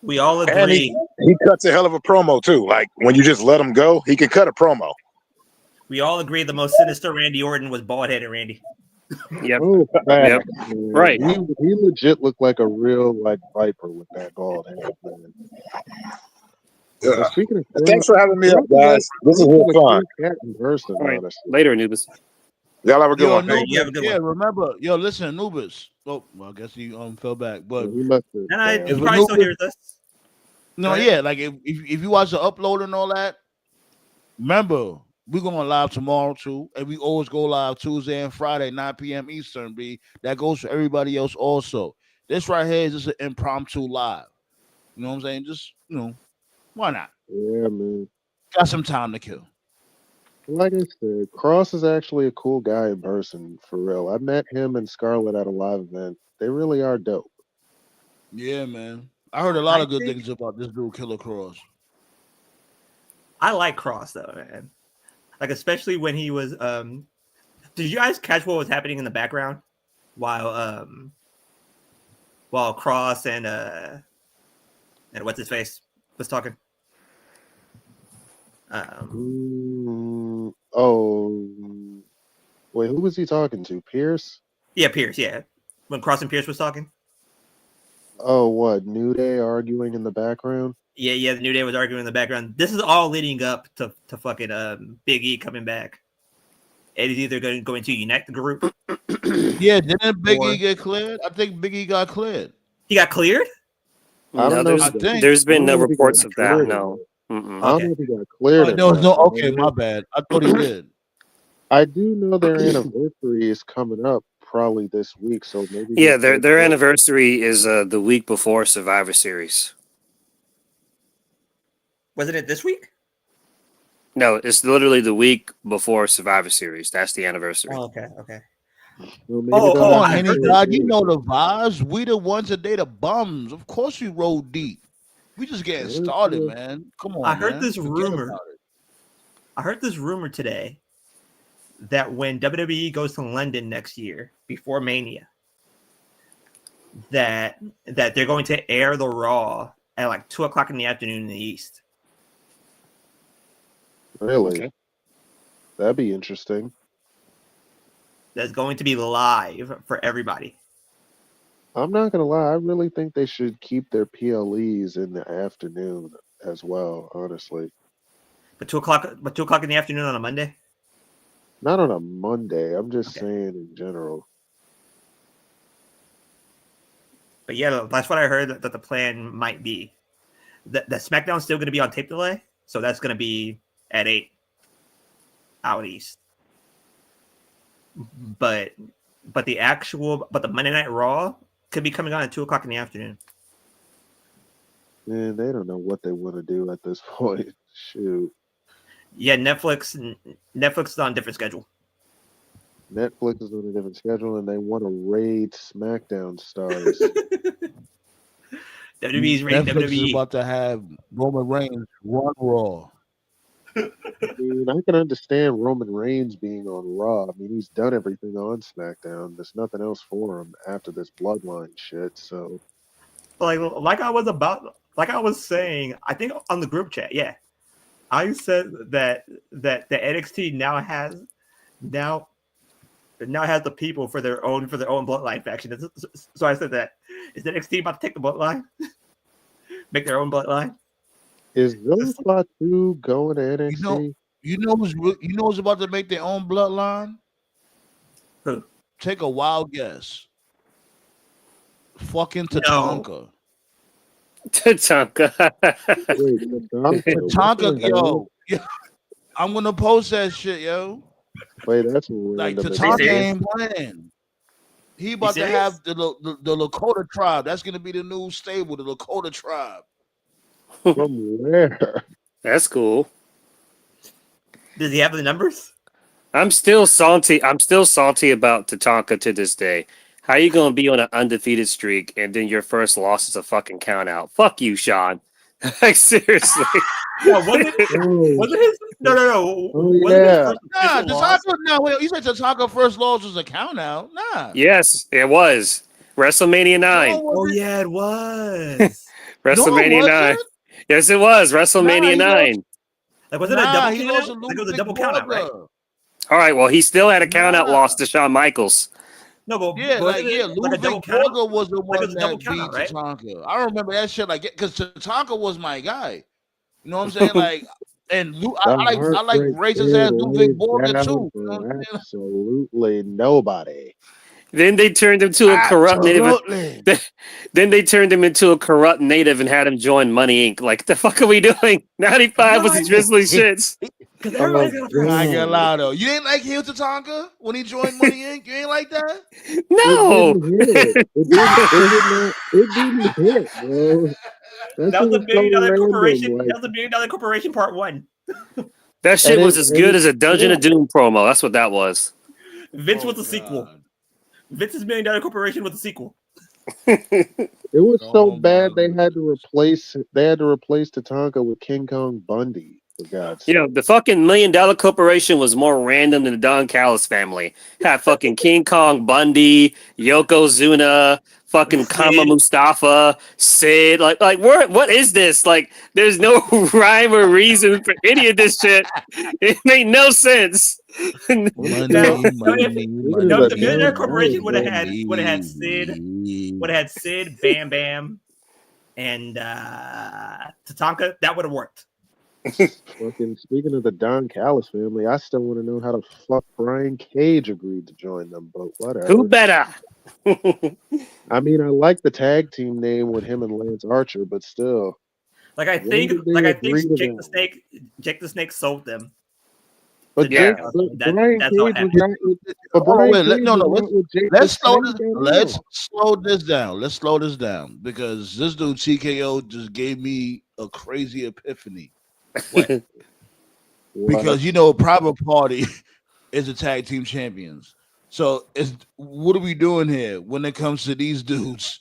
[SPEAKER 1] We all
[SPEAKER 4] And
[SPEAKER 1] agree.
[SPEAKER 4] he cuts a hell of a promo too. Like when you just let him go, he can cut a promo.
[SPEAKER 1] We all agree the most sinister Randy Orton was bald-headed Randy.
[SPEAKER 3] Yep.
[SPEAKER 5] Oh,
[SPEAKER 3] Yep.
[SPEAKER 5] facts, man.
[SPEAKER 3] Right.
[SPEAKER 5] He legit looked like a real like viper with that bald head, man.
[SPEAKER 4] Yeah.
[SPEAKER 5] Speaking of
[SPEAKER 4] Thanks for having me up, guys. This is real fun.
[SPEAKER 5] In person,
[SPEAKER 3] All right.
[SPEAKER 5] honestly.
[SPEAKER 3] Later, Anubis.
[SPEAKER 4] Y'all have a good one.
[SPEAKER 1] Anubis, you have a good one.
[SPEAKER 2] Remember, listen, Anubis. Oh, well, I guess he fell back, but
[SPEAKER 5] He must have,
[SPEAKER 1] And he
[SPEAKER 2] If
[SPEAKER 1] probably still hears us.
[SPEAKER 2] no,
[SPEAKER 1] Right.
[SPEAKER 2] yeah, like if you watch the upload and all that, remember we're going live tomorrow too, and we always go live Tuesday and Friday, 9 p.m. Eastern. B that goes for everybody else also. This right here is just an impromptu live. You know what I'm saying? Just why not?
[SPEAKER 5] yeah, man.
[SPEAKER 2] Got some time to kill.
[SPEAKER 5] Like I said, Cross is actually a cool guy in person, for real. I met him and Scarlett at a live event. They really are dope.
[SPEAKER 2] Yeah, man. I heard a lot of good things about this dude, Killer Cross.
[SPEAKER 1] I like Cross though, man. Like especially when he was. Did you guys catch what was happening in the background while Cross and what's his face was talking?
[SPEAKER 5] Oh, wait, who was he talking to? Pierce?
[SPEAKER 1] Yeah, Pierce. Yeah. when Cross and Pierce was talking?
[SPEAKER 5] Oh, what? New Day arguing in the background?
[SPEAKER 1] Yeah, the New Day was arguing in the background. This is all leading up to fucking Big E coming back. It is either going to unite the group.
[SPEAKER 2] Yeah, didn't Big
[SPEAKER 1] Or-
[SPEAKER 2] E get cleared? I think Big E got cleared.
[SPEAKER 1] He got cleared?
[SPEAKER 5] I don't know.
[SPEAKER 2] I think.
[SPEAKER 3] There's been
[SPEAKER 5] I
[SPEAKER 3] no
[SPEAKER 5] don't know if he
[SPEAKER 3] reports
[SPEAKER 5] got
[SPEAKER 3] of that.
[SPEAKER 5] cleared
[SPEAKER 3] No.
[SPEAKER 5] I
[SPEAKER 3] Mm-mm.
[SPEAKER 5] don't know if he got cleared.
[SPEAKER 2] There was no.
[SPEAKER 5] or not,
[SPEAKER 2] Okay,
[SPEAKER 5] but
[SPEAKER 2] my bad. I thought he did.
[SPEAKER 5] I do know their anniversary is coming up probably this week, so maybe.
[SPEAKER 3] Yeah, their anniversary is the week before Survivor Series.
[SPEAKER 1] Wasn't it this week?
[SPEAKER 3] No, it's literally the week before Survivor Series. That's the anniversary.
[SPEAKER 1] Oh, okay.
[SPEAKER 5] Well, maybe
[SPEAKER 1] Oh,
[SPEAKER 5] they'll
[SPEAKER 2] Come
[SPEAKER 5] have
[SPEAKER 2] on,
[SPEAKER 1] I
[SPEAKER 2] Henny
[SPEAKER 1] heard
[SPEAKER 2] God, you know the vibes. We the ones that they the bums. Of course we roll deep. We just getting
[SPEAKER 5] Yeah,
[SPEAKER 2] started,
[SPEAKER 5] yeah.
[SPEAKER 2] man. Come on.
[SPEAKER 1] I heard
[SPEAKER 2] man.
[SPEAKER 1] this
[SPEAKER 2] Forget
[SPEAKER 1] rumor.
[SPEAKER 2] about it.
[SPEAKER 1] I heard this rumor today that when WWE goes to London next year before Mania, that they're going to air the Raw at like 2:00 in the afternoon in the East.
[SPEAKER 5] Really?
[SPEAKER 3] Okay.
[SPEAKER 5] That'd be interesting.
[SPEAKER 1] That's going to be live for everybody.
[SPEAKER 5] I'm not gonna lie, I really think they should keep their PLEs in the afternoon as well, honestly.
[SPEAKER 1] But 2:00 in the afternoon on a Monday.
[SPEAKER 5] Not on a Monday. I'm just
[SPEAKER 1] Okay.
[SPEAKER 5] saying in general.
[SPEAKER 1] But yeah, that's what I heard that the plan might be. That SmackDown's still going to be on tape delay, so that's going to be at 8 out East. But the Monday Night Raw could be coming on at 2:00 in the afternoon.
[SPEAKER 5] Man, they don't know what they want to do at this point. Shoot.
[SPEAKER 1] Yeah, Netflix is on a different schedule.
[SPEAKER 5] Netflix is on a different schedule and they want to raid SmackDown stars.
[SPEAKER 1] WWE's rating
[SPEAKER 2] Netflix is
[SPEAKER 1] WWE.
[SPEAKER 2] about to have Roman Reigns run Raw.
[SPEAKER 5] I mean, I can understand Roman Reigns being on Raw. I mean, he's done everything on SmackDown. There's nothing else for him after this bloodline shit. So,
[SPEAKER 1] Like I was saying, I think on the group chat, yeah, I said that the NXT now has the people for their own bloodline faction. So I said that is NXT about to take the bloodline, make their own bloodline?
[SPEAKER 5] is Zilla Fatu going to NXT?
[SPEAKER 2] You know who's about to make their own bloodline?
[SPEAKER 1] Who?
[SPEAKER 2] Take a wild guess. Fucking Tatanka.
[SPEAKER 3] Tatanka.
[SPEAKER 5] Wait,
[SPEAKER 2] Tatanka, yo. I'm gonna post that shit, yo.
[SPEAKER 5] Wait, that's
[SPEAKER 2] Like
[SPEAKER 5] random.
[SPEAKER 2] Tatanka ain't playing. He about to
[SPEAKER 1] serious?
[SPEAKER 2] have the Lakota tribe. That's gonna be the new stable, the Lakota tribe.
[SPEAKER 5] From where?
[SPEAKER 3] That's cool.
[SPEAKER 1] Does he have the numbers?
[SPEAKER 3] I'm still salty about Tatanka to this day. How you gonna be on an undefeated streak and then your first loss is a fucking count out? Fuck you, Sean. Like seriously.
[SPEAKER 1] No, wasn't his? No.
[SPEAKER 5] Oh,
[SPEAKER 1] Wasn't his
[SPEAKER 5] yeah.
[SPEAKER 1] first
[SPEAKER 2] Nah,
[SPEAKER 1] official loss?
[SPEAKER 2] Tatanka. No, wait. You said Tatanka first loss was a count out. Nah.
[SPEAKER 3] Yes, it was. WrestleMania 9.
[SPEAKER 2] No,
[SPEAKER 1] Oh
[SPEAKER 2] was it?
[SPEAKER 1] yeah, it was.
[SPEAKER 3] WrestleMania
[SPEAKER 2] No, it
[SPEAKER 3] 9.
[SPEAKER 2] wasn't.
[SPEAKER 3] Yes, it was. WrestleMania
[SPEAKER 2] he
[SPEAKER 3] 9.
[SPEAKER 1] Like was it
[SPEAKER 2] Nah,
[SPEAKER 1] a double
[SPEAKER 2] he
[SPEAKER 1] count
[SPEAKER 2] lost
[SPEAKER 1] out?
[SPEAKER 2] to
[SPEAKER 1] Like it was a
[SPEAKER 2] Ludwig
[SPEAKER 1] double count out, right?
[SPEAKER 2] Borga.
[SPEAKER 3] All right, well, he still had a count out
[SPEAKER 2] Nah.
[SPEAKER 3] loss to Shawn Michaels.
[SPEAKER 1] No, but
[SPEAKER 2] Yeah,
[SPEAKER 1] but
[SPEAKER 2] like
[SPEAKER 1] wasn't it like a
[SPEAKER 2] Ludwig
[SPEAKER 1] double count out?
[SPEAKER 2] Borga was the
[SPEAKER 1] Like it
[SPEAKER 2] one
[SPEAKER 1] was a double
[SPEAKER 2] that
[SPEAKER 1] count
[SPEAKER 2] beat
[SPEAKER 1] out, right?
[SPEAKER 2] Tatanka. I remember that shit, like, because Tatanka was my guy. You know what I'm saying? Like, and I like racist ass Ludwig Borga too. You know what I'm saying?
[SPEAKER 5] Absolutely nobody.
[SPEAKER 3] Then they turned him to a corrupt native.
[SPEAKER 2] Absolutely.
[SPEAKER 3] Then they turned him into a corrupt native and had him join Money Inc. Like, the fuck are we doing? 95 was the drizzly shits.
[SPEAKER 1] Because everybody's got a
[SPEAKER 2] I
[SPEAKER 1] first.
[SPEAKER 2] get loud though. You ain't like Heel Tatanka when he joined Money Inc. You ain't like that.
[SPEAKER 3] No.
[SPEAKER 5] It didn't hit, bro.
[SPEAKER 1] That was a $1 billion corporation.
[SPEAKER 5] Like,
[SPEAKER 1] That was a $1 billion corporation part 1.
[SPEAKER 3] That shit
[SPEAKER 5] And
[SPEAKER 3] was
[SPEAKER 5] it-
[SPEAKER 3] as
[SPEAKER 5] and
[SPEAKER 3] good
[SPEAKER 5] it-
[SPEAKER 3] as a Dungeon of Doom promo. That's what that was.
[SPEAKER 1] Vince
[SPEAKER 2] Oh,
[SPEAKER 1] was the sequel.
[SPEAKER 2] God.
[SPEAKER 1] Vince's $1 billion corporation was the sequel.
[SPEAKER 5] it was
[SPEAKER 2] Oh,
[SPEAKER 5] so
[SPEAKER 2] my
[SPEAKER 5] bad they had
[SPEAKER 2] goodness.
[SPEAKER 5] to replace Tatanka with King Kong Bundy. For God's sake.
[SPEAKER 3] You know, the fucking $1 million corporation was more random than the Don Callis family. Had fucking King Kong Bundy, Yokozuna, fucking
[SPEAKER 1] Sid.
[SPEAKER 3] Kama Mustafa, Sid. Like what is this? Like, there's no rhyme or reason for any of this shit. It made no sense.
[SPEAKER 2] Money,
[SPEAKER 1] if the Millionaire Corporation would have had Sid, Bam Bam, and Tatanka, that would have worked.
[SPEAKER 5] Fucking speaking of the Don Callis family, I still want to know how the fuck Brian Cage agreed to join them, but whatever.
[SPEAKER 3] Who better?
[SPEAKER 5] I mean, I like the tag team name with him and Lance Archer, but still.
[SPEAKER 1] I think Jake the Snake sold them.
[SPEAKER 5] But
[SPEAKER 3] Yeah.
[SPEAKER 5] Brian
[SPEAKER 1] that's
[SPEAKER 5] Cage
[SPEAKER 1] how it
[SPEAKER 5] was not with, but Brian Cage was not with Jake the
[SPEAKER 2] Let's slow
[SPEAKER 5] Snake
[SPEAKER 2] this.
[SPEAKER 5] at all.
[SPEAKER 2] Let's slow this down. Let's slow this down because this dude TKO just gave me a crazy epiphany. What? Because Private Party is the tag team champions. So what are we doing here when it comes to these dudes,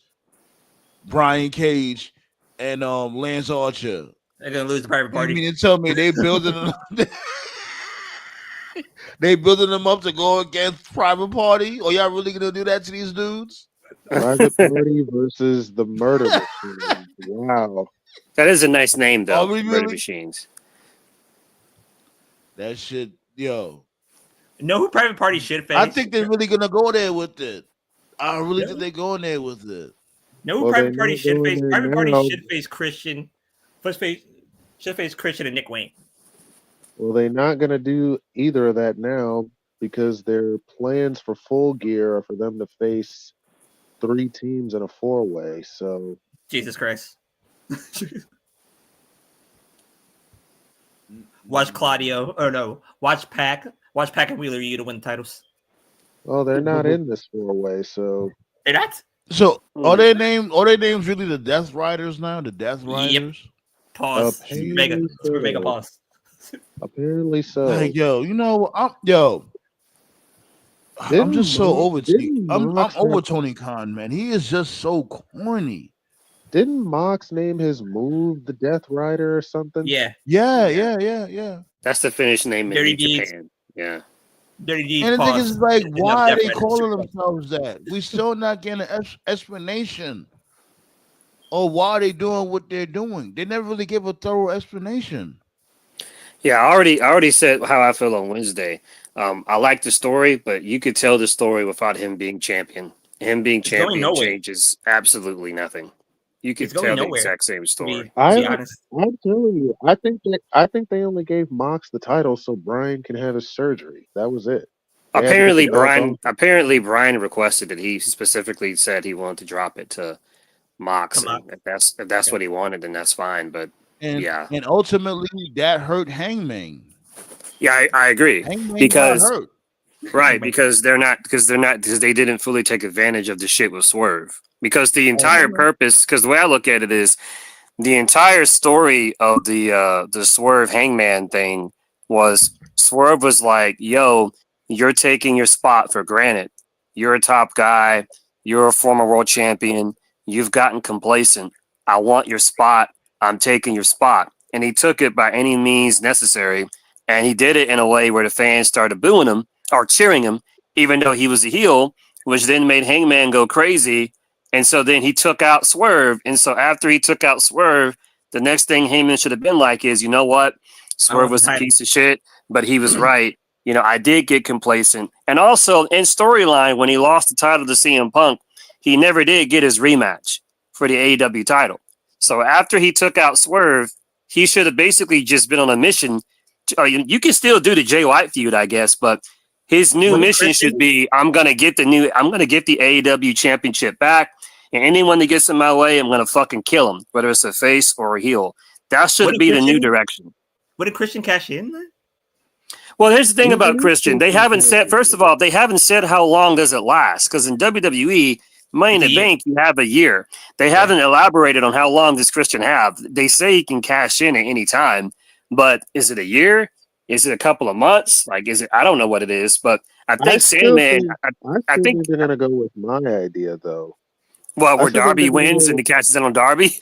[SPEAKER 2] Brian Cage and Lance Archer?
[SPEAKER 1] They're gonna lose the Private Party.
[SPEAKER 2] You mean to tell me they building them up to go against Private Party? Or y'all really gonna do that to these dudes?
[SPEAKER 5] Private Party versus the Murder Machine. Wow.
[SPEAKER 3] That is a nice name, though.
[SPEAKER 2] Are we
[SPEAKER 3] Murder
[SPEAKER 2] really?
[SPEAKER 3] Machines.
[SPEAKER 2] That shit, yo.
[SPEAKER 1] Know who Private Party should face?
[SPEAKER 2] I think they're really gonna go there with it. I really think they're going there with it.
[SPEAKER 1] Know who
[SPEAKER 5] Well,
[SPEAKER 1] Private
[SPEAKER 5] they're
[SPEAKER 1] Party
[SPEAKER 5] not
[SPEAKER 1] should
[SPEAKER 5] going
[SPEAKER 1] face?
[SPEAKER 5] there
[SPEAKER 1] Private Party
[SPEAKER 5] now.
[SPEAKER 1] should face Christian. Should face Christian and Nick Wayne.
[SPEAKER 5] Well, they're not going to do either of that now because their plans for Full Gear are for them to face 3 teams in a 4-way. So
[SPEAKER 1] Jesus Christ. Watch Claudio. Oh no. Watch Pac and Wheeler Yuta to win the titles.
[SPEAKER 5] oh, they're not in this 4-way. So
[SPEAKER 1] They're not?
[SPEAKER 2] So are their names really the Death Riders now? The Death Riders?
[SPEAKER 1] Pause.
[SPEAKER 5] Apparently
[SPEAKER 1] Super mega
[SPEAKER 5] so.
[SPEAKER 1] pause.
[SPEAKER 5] apparently so.
[SPEAKER 2] Like, I'm just so over I'm over Tony Khan, man. He is just so corny.
[SPEAKER 5] Didn't Mox name his move the Death Rider or something?
[SPEAKER 1] Yeah.
[SPEAKER 2] Yeah.
[SPEAKER 3] That's the Finnish name in
[SPEAKER 1] Dirty Deeds.
[SPEAKER 3] Japan. Yeah.
[SPEAKER 1] Dirty Deeds.
[SPEAKER 2] And the thing
[SPEAKER 1] pause.
[SPEAKER 2] is, like,
[SPEAKER 1] Enough
[SPEAKER 2] why are
[SPEAKER 1] Death
[SPEAKER 2] they
[SPEAKER 1] Riders.
[SPEAKER 2] calling themselves that? We still not getting an explanation. Or why are they doing what they're doing? They never really give a thorough explanation.
[SPEAKER 3] Yeah, I already said how I feel on Wednesday. I like the story, but you could tell the story without him being champion. Him being
[SPEAKER 1] It's going
[SPEAKER 3] champion
[SPEAKER 1] nowhere.
[SPEAKER 3] changes absolutely nothing. You could
[SPEAKER 1] It's going
[SPEAKER 3] tell the
[SPEAKER 1] nowhere,
[SPEAKER 3] exact same
[SPEAKER 1] To
[SPEAKER 3] story.
[SPEAKER 1] be
[SPEAKER 5] I'm
[SPEAKER 1] honest.
[SPEAKER 5] telling you, I think they only gave Mox the title so Brian can have his surgery. That was it. They had to get
[SPEAKER 3] Apparently,
[SPEAKER 5] the belt
[SPEAKER 3] Brian requested it. He specifically said he wanted to drop it to Mox.
[SPEAKER 1] Come on.
[SPEAKER 3] And if that's what he wanted, then that's fine. But
[SPEAKER 2] And
[SPEAKER 3] yeah,
[SPEAKER 2] ultimately that hurt Hangman.
[SPEAKER 3] yeah, I agree.
[SPEAKER 2] Hangman
[SPEAKER 3] Because-
[SPEAKER 2] got hurt.
[SPEAKER 3] Right, because they didn't fully take advantage of the shit with Swerve. Because the entire purpose, because the way I look at it is, the entire story of the Swerve Hangman thing was Swerve was like, "Yo, you're taking your spot for granted. You're a top guy. You're a former world champion. You've gotten complacent. I want your spot. I'm taking your spot." And he took it by any means necessary, and he did it in a way where the fans started booing him or cheering him, even though he was a heel, which then made Hangman go crazy. And so then he took out Swerve. And so after he took out Swerve, the next thing Heyman should have been like is, you know what? Swerve was a piece of shit, but he was right. I did get complacent. And also in storyline, when he lost the title to CM Punk, he never did get his rematch for the AEW title. So after he took out Swerve, he should have basically just been on a mission. You can still do the Jay White feud, I guess, but his new mission should be, I'm gonna get the AEW championship back, and anyone that gets in my way, I'm gonna fucking kill him, whether it's a face or a heel. That should be the new direction.
[SPEAKER 1] What did Christian cash in?
[SPEAKER 3] Well, here's the thing about Christian. They haven't said, first of all, they haven't said how long does it last, because in WWE, Money in the Bank, you have a year. They haven't elaborated on how long does Christian have. They say he can cash in at any time, but is it a year? Is it a couple of months? Like, is it? I don't know what it is, but I think Sandman. I think
[SPEAKER 5] they're gonna go with my idea though.
[SPEAKER 3] Well, where
[SPEAKER 5] I think
[SPEAKER 3] Darby
[SPEAKER 5] they're gonna
[SPEAKER 3] wins
[SPEAKER 5] go-
[SPEAKER 3] and he catches in on Darby.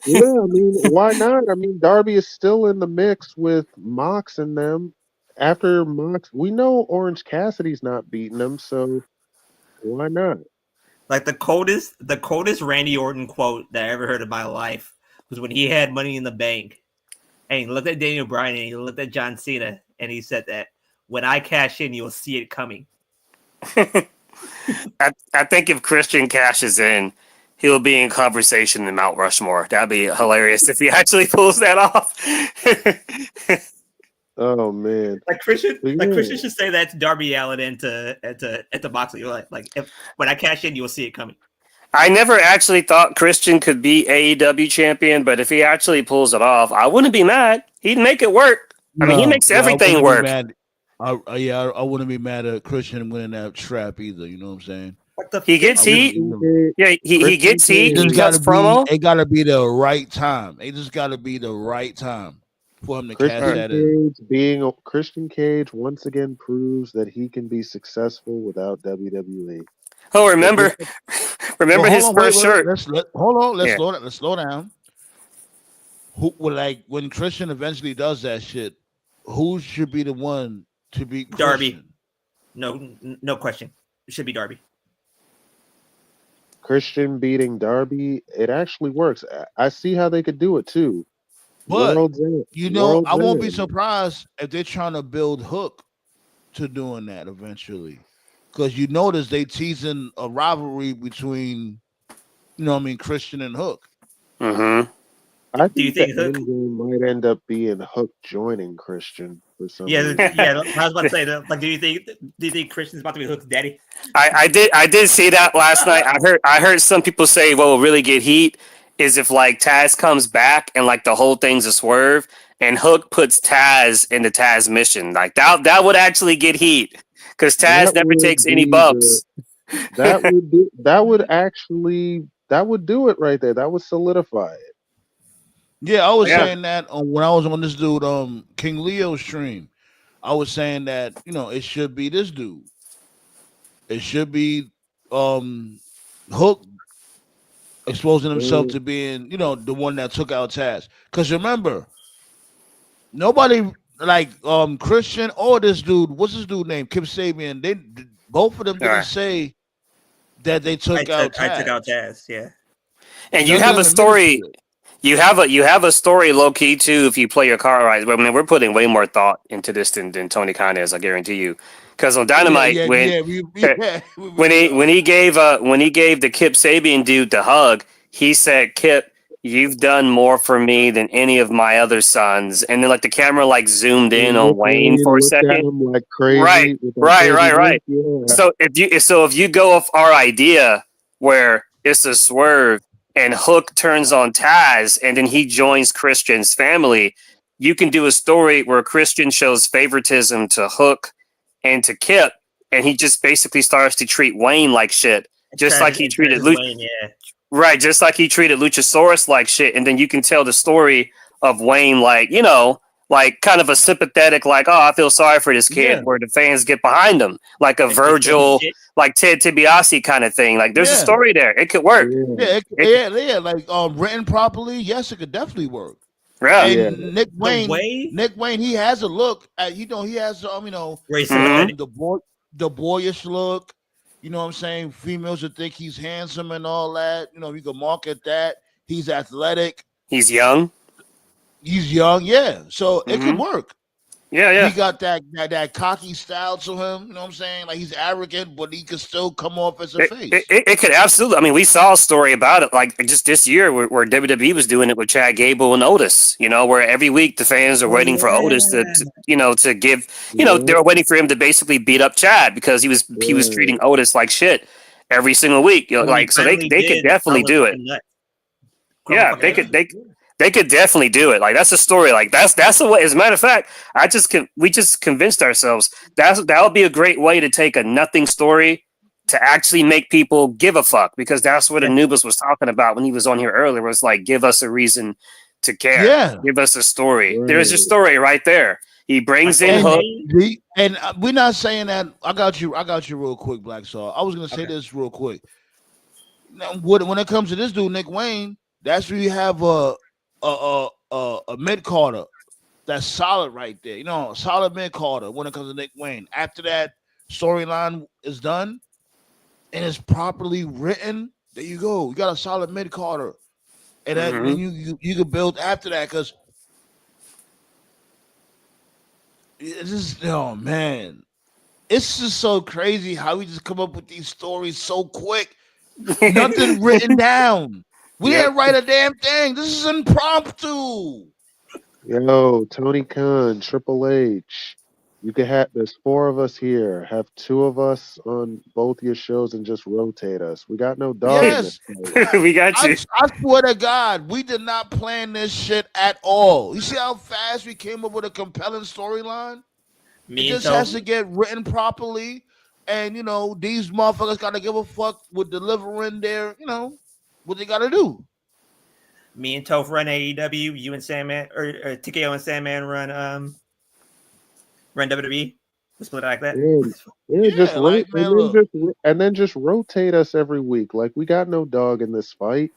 [SPEAKER 5] Yeah, I mean, why not? I mean, Darby is still in the mix with Mox and them. After Mox, we know Orange Cassidy's not beating him, so why not?
[SPEAKER 1] Like the coldest Randy Orton quote that I ever heard in my life was when he had Money in the Bank, and he looked at Daniel Bryan and he looked at John Cena, and he said that when I cash in, you'll see it coming.
[SPEAKER 3] I think if Christian cashes in, he'll be in conversation in Mount Rushmore. That'd be hilarious if he actually pulls that off.
[SPEAKER 5] Oh man.
[SPEAKER 1] Like Christian
[SPEAKER 5] Yeah.
[SPEAKER 1] should say that to Darby Allin and to Moxley. Like if when I cash in, you'll see it coming.
[SPEAKER 3] I never actually thought Christian could be AEW champion, but if he actually pulls it off, I wouldn't be mad. He'd make it work. I mean, he makes everything work.
[SPEAKER 2] I wouldn't be mad at Christian winning that strap either. You know what I'm saying?
[SPEAKER 3] He gets heat. Yeah, he gets heat. He cuts promo.
[SPEAKER 2] It gotta be the right time. It just gotta be the right time for him to cash that in.
[SPEAKER 5] Christian Cage once again proves that he can be successful without WWE.
[SPEAKER 3] Oh, remember his first shirt.
[SPEAKER 2] Let's slow down. Like when Christian eventually does that shit, who should be the one to beat Christian?
[SPEAKER 1] Darby. No question. It should be Darby.
[SPEAKER 5] Christian beating Darby, it actually works. I see how they could do it too.
[SPEAKER 2] But I won't be surprised if they're trying to build Hook to doing that eventually. Because you notice they teasing a rivalry between, Christian and Hook.
[SPEAKER 3] Mm-hmm.
[SPEAKER 5] I think the endgame might end up being Hook joining Christian for some reason.
[SPEAKER 1] Yeah. I was about to say, like, do you think Christian's about to be Hook's daddy?
[SPEAKER 3] I did see that last night. I heard some people say what will really get heat is if like Taz comes back and like the whole thing's a swerve and Hook puts Taz in the Taz mission. Like that would actually get heat because Taz never takes any bumps.
[SPEAKER 5] That would do it right there. That would solidify it.
[SPEAKER 2] Yeah, I was saying that when I was on this dude, King Leo's stream. I was saying that, it should be this dude. It should be Hook exposing himself to being, the one that took out Taz. Because remember, nobody like Christian or this dude, what's his dude name? Kip Sabian, they both of them didn't say that they took out Taz.
[SPEAKER 1] I took out Taz, yeah.
[SPEAKER 3] And you have a story. You have a story low key too. If you play your card right, I mean, we're putting way more thought into this than Tony Khan is. I guarantee you. Because on Dynamite, when he gave the Kip Sabian dude the hug, he said, "Kip, you've done more for me than any of my other sons." And then like the camera like zoomed in on Wayne for a second.
[SPEAKER 5] Like crazy,
[SPEAKER 3] right.
[SPEAKER 5] Yeah.
[SPEAKER 3] So if you go off our idea where it's a swerve. And Hook turns on Taz, and then he joins Christian's family. You can do a story where Christian shows favoritism to Hook and to Kip, and he just basically starts to treat Wayne like shit, just like he treated Right, just like he treated Luchasaurus like shit. And then you can tell the story of Wayne, like like kind of a sympathetic, like, oh, I feel sorry for this kid, where the fans get behind him, like a Virgil, like Ted DiBiase kind of thing. Like there's a story there. It could work.
[SPEAKER 2] Yeah. Like written properly, yes, it could definitely work.
[SPEAKER 3] Yeah.
[SPEAKER 2] And Nick Wayne, he has a look. He has the boyish look. You know what I'm saying? Females would think he's handsome and all that. You can market that. He's athletic.
[SPEAKER 3] He's young.
[SPEAKER 2] Yeah. So it could work.
[SPEAKER 3] Yeah.
[SPEAKER 2] He got that cocky style to him. You know what I'm saying? Like he's arrogant, but he could still come off as a face.
[SPEAKER 3] It could absolutely. I mean, we saw a story about it, like just this year, where WWE was doing it with Chad Gable and Otis. Where every week the fans are waiting for Otis to give. They were waiting for him to basically beat up Chad because he was treating Otis like shit every single week. So they could definitely do it. Yeah, they could definitely do it. Like that's a story. Like that's the way. As a matter of fact, we just convinced ourselves that would be a great way to take a nothing story to actually make people give a fuck, because that's what Anubis was talking about when he was on here earlier. Was like, give us a reason to care. Yeah, give us a story. Right. There's a story right there. He brings in Hook,
[SPEAKER 2] and we're not saying that. I got you real quick, Black Saw. I was gonna say this real quick. Now, when it comes to this dude, Nick Wayne, that's where you have a mid Carter that's solid right there. A solid mid Carter when it comes to Nick Wayne. After that storyline is done, and it's properly written, there you go. You got a solid mid carder, and then
[SPEAKER 3] Mhm.
[SPEAKER 2] you can build after that because it's just man, it's just so crazy how we just come up with these stories so quick. Nothing written down. We
[SPEAKER 3] Yep.
[SPEAKER 2] didn't write a damn thing. This is impromptu.
[SPEAKER 5] Yo, Tony Khan, Triple H. You could have there's 4 of us here. Have 2 of us on both your shows and just rotate us. We got no dog in this
[SPEAKER 2] Yes.
[SPEAKER 5] fight.
[SPEAKER 3] We got you.
[SPEAKER 2] I swear to God, we did not plan this shit at all. You see how fast we came up with a compelling storyline? It
[SPEAKER 1] Me and
[SPEAKER 2] just has
[SPEAKER 1] Toph,
[SPEAKER 2] to get written properly. And, these motherfuckers got to give a fuck with delivering their, what they got to do.
[SPEAKER 1] me and Toph run AEW. You and Sandman or TKO and Sandman run WWE. Let's split it like that.
[SPEAKER 5] Yeah, just
[SPEAKER 2] Yeah, like, man, look.
[SPEAKER 5] and then just rotate us every week. Like we got no dog in this fight.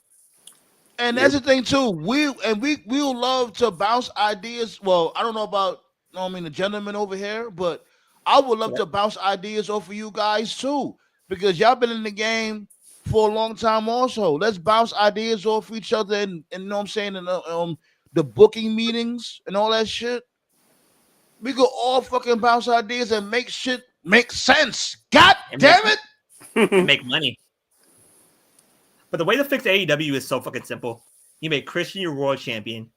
[SPEAKER 2] And that's the thing too. We'll love to bounce ideas. Well, I don't know about the gentleman over here, but I would love to bounce ideas off of you guys too, because y'all been in the game for a long time. Also, let's bounce ideas off each other, and you know what I'm saying, and the booking meetings and all that shit. We could all fucking bounce ideas and make shit make sense. God damn it!
[SPEAKER 1] Make money. But the way to fix AEW is so fucking simple. You make Christian your world champion.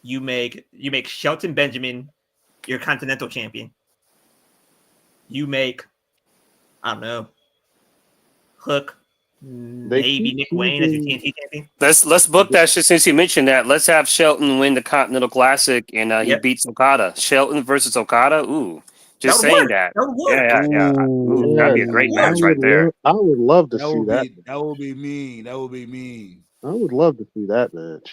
[SPEAKER 1] You make Shelton Benjamin your continental champion. You make, I don't know, Hook, maybe Nick Wayne as your TNT champion.
[SPEAKER 3] Let's book that shit since you mentioned that. Let's have Shelton win the Continental Classic and he beats Okada. Shelton versus Okada. Ooh. Just saying that.
[SPEAKER 1] That would work.
[SPEAKER 3] Yeah. Ooh, that'd be a great match right there.
[SPEAKER 5] I would love to see that.
[SPEAKER 2] That would be mean. That would be mean.
[SPEAKER 5] I would love to see that match.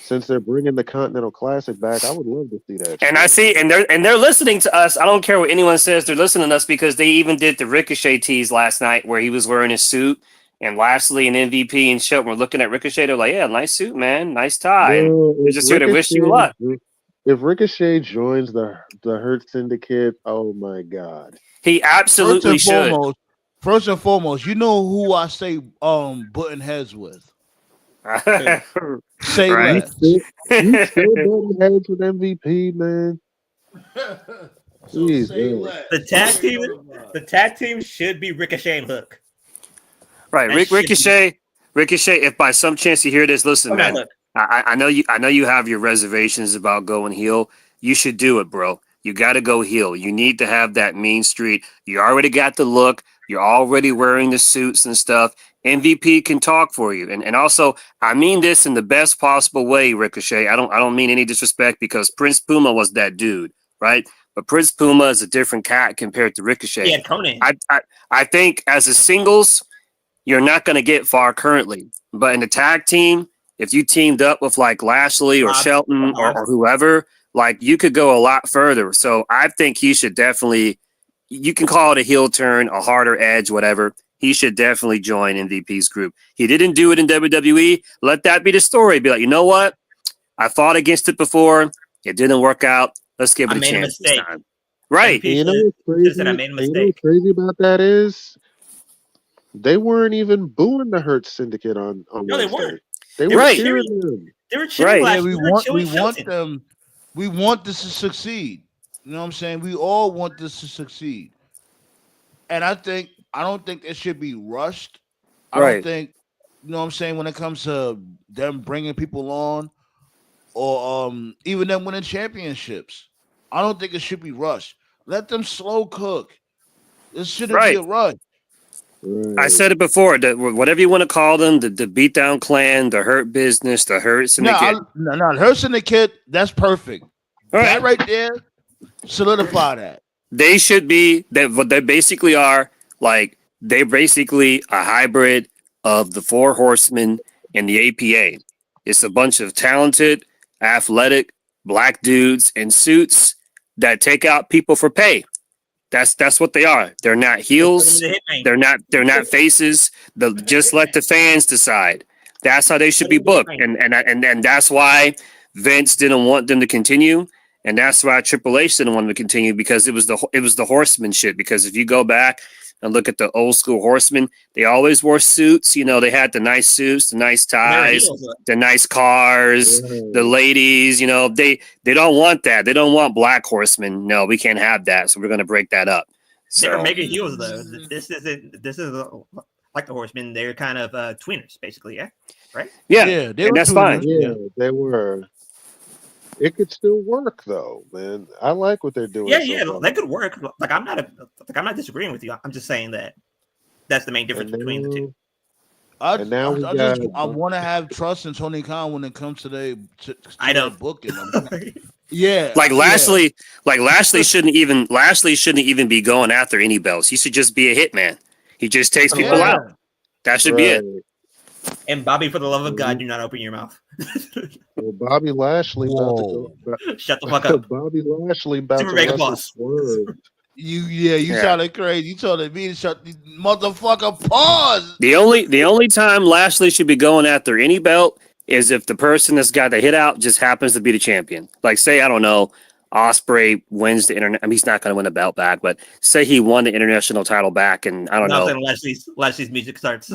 [SPEAKER 5] Since they're bringing the Continental Classic back, I would love to see that.
[SPEAKER 3] And I see, and they're listening to us. I don't care what anyone says. They're listening to us because they even did the Ricochet tease last night where he was wearing his suit. And Lashley and MVP and Shelton were looking at Ricochet. They're like, yeah, nice suit, man. Nice tie. And they're just here to wish you luck.
[SPEAKER 5] If Ricochet joins the Hurt Syndicate, oh my God.
[SPEAKER 3] He absolutely should.
[SPEAKER 2] First and foremost, you know who I say button heads with. Say
[SPEAKER 3] right.
[SPEAKER 2] less.
[SPEAKER 5] You still button heads with MVP, man.
[SPEAKER 2] So say less.
[SPEAKER 1] The tag team should be Ricochet and Hook.
[SPEAKER 3] Right, Ricochet. If by some chance you hear this, listen, man.
[SPEAKER 1] Look.
[SPEAKER 3] I know you have your reservations about going heel. You should do it, bro. You got to go heel. You need to have that mean streak. You already got the look. You're already wearing the suits and stuff. MVP can talk for you. And also, I mean this in the best possible way, Ricochet. I don't mean any disrespect because Prince Puma was that dude, right? But Prince Puma is a different cat compared to Ricochet.
[SPEAKER 1] Yeah, Conan.
[SPEAKER 3] I think as a singles, you're not going to get far currently. But in the tag team, if you teamed up with like Lashley or Shelton or whoever, like you could go a lot further. So I think he should definitely, you can call it a heel turn, a harder edge, whatever. He should definitely join MVP's group. He didn't do it in WWE. Let that be the story. Be like, you know what? I fought against it before. It didn't work out. Let's give it a chance this time. Right.
[SPEAKER 5] You know what's crazy?
[SPEAKER 1] I made a mistake.
[SPEAKER 5] You know what's crazy about that is they weren't even booing the Hurt Syndicate on
[SPEAKER 1] No,
[SPEAKER 5] Wednesday.
[SPEAKER 1] they weren't.
[SPEAKER 5] They were cheering them.
[SPEAKER 1] They were cheering.
[SPEAKER 2] Yeah, we want them. We want this to succeed. You know what I'm saying? We all want this to succeed. And I don't think it should be rushed. I don't think, you know what I'm saying, when it comes to them bringing people on or even them winning championships. I don't think it should be rushed. Let them slow cook. This shouldn't be a rush.
[SPEAKER 3] I said it before, whatever you want to call them, the Beatdown Clan, the Hurt Business, the Hurt Syndicate.
[SPEAKER 2] No, Hurt Syndicate, that's perfect. That right there, solidify that.
[SPEAKER 3] They should be, what they basically are, like, they're basically a hybrid of the Four Horsemen and the APA. It's a bunch of talented, athletic, black dudes in suits that take out people for pay. That's what they are. They're not heels. They're not faces. Just let the fans decide. That's how they should be booked. And that's why Vince didn't want them to continue. And that's why Triple H didn't want them to continue because it was the horseman shit. Because if you go back and look at the old school Horsemen, they always wore suits. You know, they had the nice suits, the nice ties, the nice cars, the ladies. You know, they don't want that. They don't want black Horsemen. No, we can't have that. So we're going to break that up.
[SPEAKER 1] They were
[SPEAKER 3] So
[SPEAKER 1] mega heels though. This is like the Horsemen. They're kind of tweeners, basically. Yeah, right.
[SPEAKER 3] yeah,
[SPEAKER 2] they
[SPEAKER 3] and
[SPEAKER 2] were
[SPEAKER 3] that's
[SPEAKER 2] tweeners.
[SPEAKER 3] fine.
[SPEAKER 5] Yeah, they were. It could still work though, man. I like what they're doing.
[SPEAKER 1] Yeah, they could work. Like I'm not disagreeing with you. I'm just saying that that's the main difference between the two.
[SPEAKER 2] I
[SPEAKER 5] I
[SPEAKER 2] want to have trust in Tony Khan when it comes to their booking.
[SPEAKER 3] Yeah, like Lashley, shouldn't even be going after any belts. He should just be a hitman. He just takes people out. That should be it.
[SPEAKER 1] And Bobby, for the love of God, do not open your mouth.
[SPEAKER 5] Well, Bobby Lashley about to go.
[SPEAKER 1] Shut the fuck up.
[SPEAKER 5] Bobby Lashley about
[SPEAKER 1] Super
[SPEAKER 5] to
[SPEAKER 1] mega
[SPEAKER 5] wrestle
[SPEAKER 1] boss.
[SPEAKER 5] Swerve.
[SPEAKER 2] You sounded crazy. You told me to shut the motherfucker pause.
[SPEAKER 3] The only time Lashley should be going after any belt is if the person that's got the hit out just happens to be the champion. Like, say, I don't know, Ospreay wins the internet. I mean, he's not going to win the belt back, but say he won the international title back, and I don't know.
[SPEAKER 1] Lashley's music starts.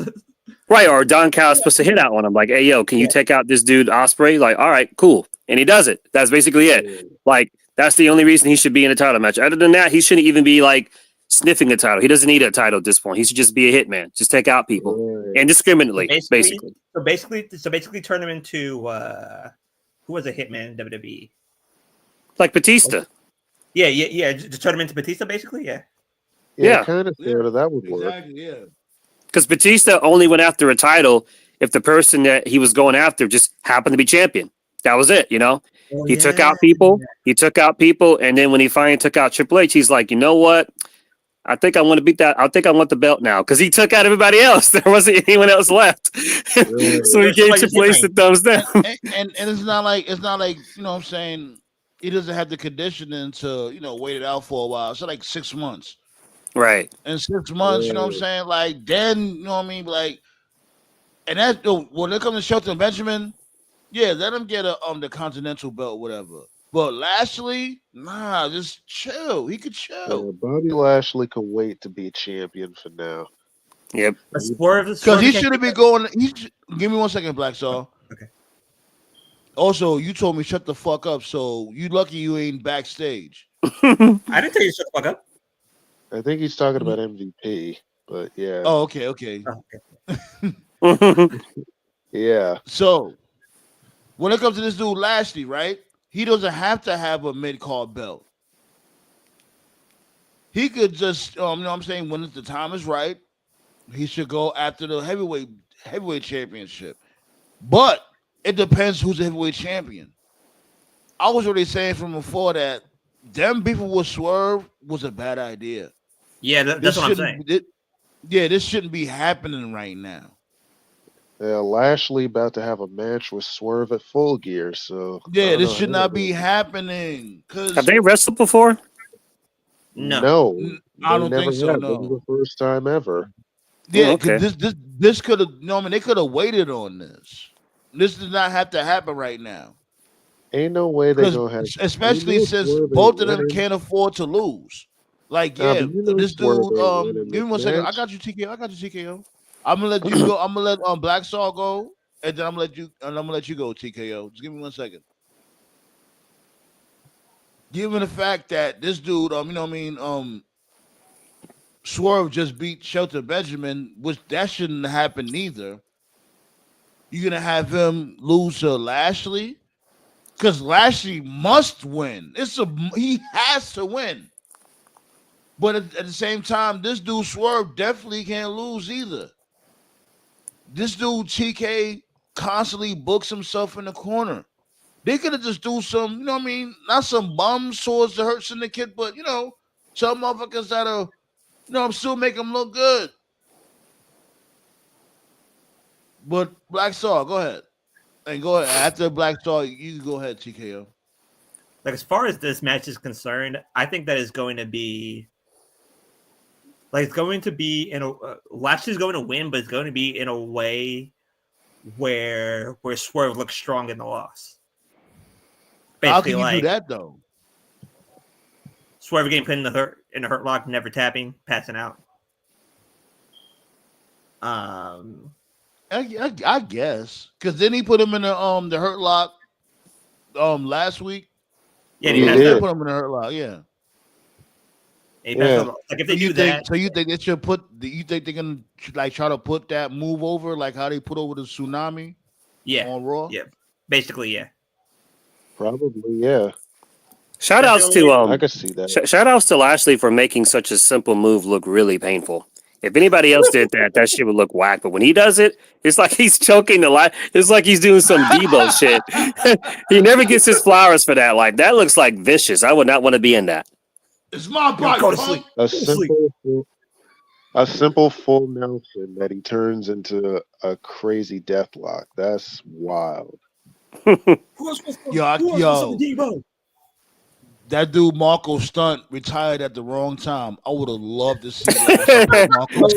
[SPEAKER 3] Right, or Don Callis puts a hit out on him, like, hey, yo, can you take out this dude, Ospreay? Like, all right, cool. And he does it. That's basically it. Like, that's the only reason he should be in a title match. Other than that, he shouldn't even be, like, sniffing a title. He doesn't need a title at this point. He should just be a hitman. Just take out people indiscriminately, basically.
[SPEAKER 1] So basically turn him into, who was a hitman in WWE?
[SPEAKER 3] Like Batista.
[SPEAKER 1] Yeah. Just turn him into Batista, basically,
[SPEAKER 3] Yeah.
[SPEAKER 5] Kind of sort of. That would work.
[SPEAKER 2] Exactly, yeah.
[SPEAKER 3] Because Batista only went after a title if the person that he was going after just happened to be champion. That was it, you know? He took out people. He took out people. And then when he finally took out Triple H, he's like, you know what? I think I want to beat that. I think I want the belt now. Because he took out everybody else. There wasn't anyone else left. So he gave Triple H the thumbs down.
[SPEAKER 2] And it's not like, you know what I'm saying? He doesn't have the conditioning to, wait it out for a while. So like 6 months.
[SPEAKER 3] Right.
[SPEAKER 2] In 6 months, you know what I'm saying? Like, then, you know what I mean? Like, and that's when it comes to Shelton Benjamin, let him get the Continental belt, whatever. But Lashley, nah, just chill. He could chill.
[SPEAKER 5] Bobby Lashley could wait to be champion for now.
[SPEAKER 3] Yep.
[SPEAKER 2] Because he should have been going. Give me 1 second, Black Saw.
[SPEAKER 1] Okay.
[SPEAKER 2] Also, you told me shut the fuck up, so you lucky you ain't backstage.
[SPEAKER 1] I didn't tell you to shut the fuck up.
[SPEAKER 5] I think he's talking about MVP, but yeah.
[SPEAKER 2] Oh, okay.
[SPEAKER 5] Yeah.
[SPEAKER 2] So, when it comes to this dude Lashley, right? He doesn't have to have a mid-card belt. He could just, you know what I'm saying, when the time is right, he should go after the heavyweight championship. But it depends who's the heavyweight champion. I was already saying from before that them beefing with Swerve was a bad idea.
[SPEAKER 1] Yeah, that's what I'm saying.
[SPEAKER 2] This shouldn't be happening right now.
[SPEAKER 5] Yeah, Lashley about to have a match with Swerve at Full Gear, so
[SPEAKER 2] this should not be happening.
[SPEAKER 3] Have they wrestled before?
[SPEAKER 5] No,
[SPEAKER 2] I don't think so. No,
[SPEAKER 5] this is the first time ever.
[SPEAKER 2] Yeah, this could have. They could have waited on this. This does not have to happen right now.
[SPEAKER 5] Ain't no way they're gonna have,
[SPEAKER 2] especially since both of them can't afford to lose. Like, this dude. Give me 1 second. I got you, TKO. I'm gonna let you go. I'm gonna let Black Saw go, and then I'm gonna let you go, TKO. Just give me 1 second. Given the fact that this dude, Swerve just beat Shelton Benjamin, which that shouldn't happen either. You're gonna have him lose to Lashley, because Lashley must win. He has to win. But at the same time, this dude Swerve definitely can't lose either. This dude TK constantly books himself in the corner. They could have just do some, not some bum swords to hurt Syndicate, but some motherfuckers that'll, still make them look good. But Black Star, go ahead. And go ahead. After Black Star, you can go ahead, TKO.
[SPEAKER 1] Like, as far as this match is concerned, I think that is going to be Lashley's going to win, but it's going to be in a way where Swerve looks strong in the loss. Basically,
[SPEAKER 2] how can you do that though?
[SPEAKER 1] Swerve getting put in the hurt lock, never tapping, passing out.
[SPEAKER 2] I guess because then he put him in the Hurt Lock last week.
[SPEAKER 1] Yeah,
[SPEAKER 5] He
[SPEAKER 1] he
[SPEAKER 2] Yeah,
[SPEAKER 1] passed
[SPEAKER 2] he
[SPEAKER 5] did.
[SPEAKER 1] out.
[SPEAKER 2] put him in the Hurt Lock. Yeah.
[SPEAKER 1] He passed
[SPEAKER 5] Yeah.
[SPEAKER 1] out. Like if
[SPEAKER 2] So
[SPEAKER 1] they
[SPEAKER 2] you
[SPEAKER 1] do
[SPEAKER 2] think
[SPEAKER 1] that,
[SPEAKER 2] so you think they should put you think they're gonna like try to put that move over like how they put over the tsunami
[SPEAKER 1] yeah,
[SPEAKER 2] on Raw?
[SPEAKER 1] yeah, basically, yeah.
[SPEAKER 5] Probably, yeah.
[SPEAKER 3] Shout
[SPEAKER 1] That's the
[SPEAKER 3] outs
[SPEAKER 1] only
[SPEAKER 3] to
[SPEAKER 1] way.
[SPEAKER 5] I could see that.
[SPEAKER 3] shout outs to Lashley for making such a simple move look really painful. If anybody else did that, that shit would look whack. But when he does it, it's like he's choking the life. It's like he's doing some Debo shit. He never gets his flowers for that. Like that looks like vicious. I would not want to be in that.
[SPEAKER 2] It's my
[SPEAKER 1] Yo,
[SPEAKER 2] bike,
[SPEAKER 1] go to
[SPEAKER 2] punk.
[SPEAKER 1] sleep.
[SPEAKER 5] A
[SPEAKER 1] Go to sleep.
[SPEAKER 5] simple full Nelson that he turns into a crazy deathlock. That's wild.
[SPEAKER 1] Who else wants
[SPEAKER 2] Yo,
[SPEAKER 1] some Debo?
[SPEAKER 2] that dude Marco Stunt retired at the wrong time. I would have loved to see that. Marco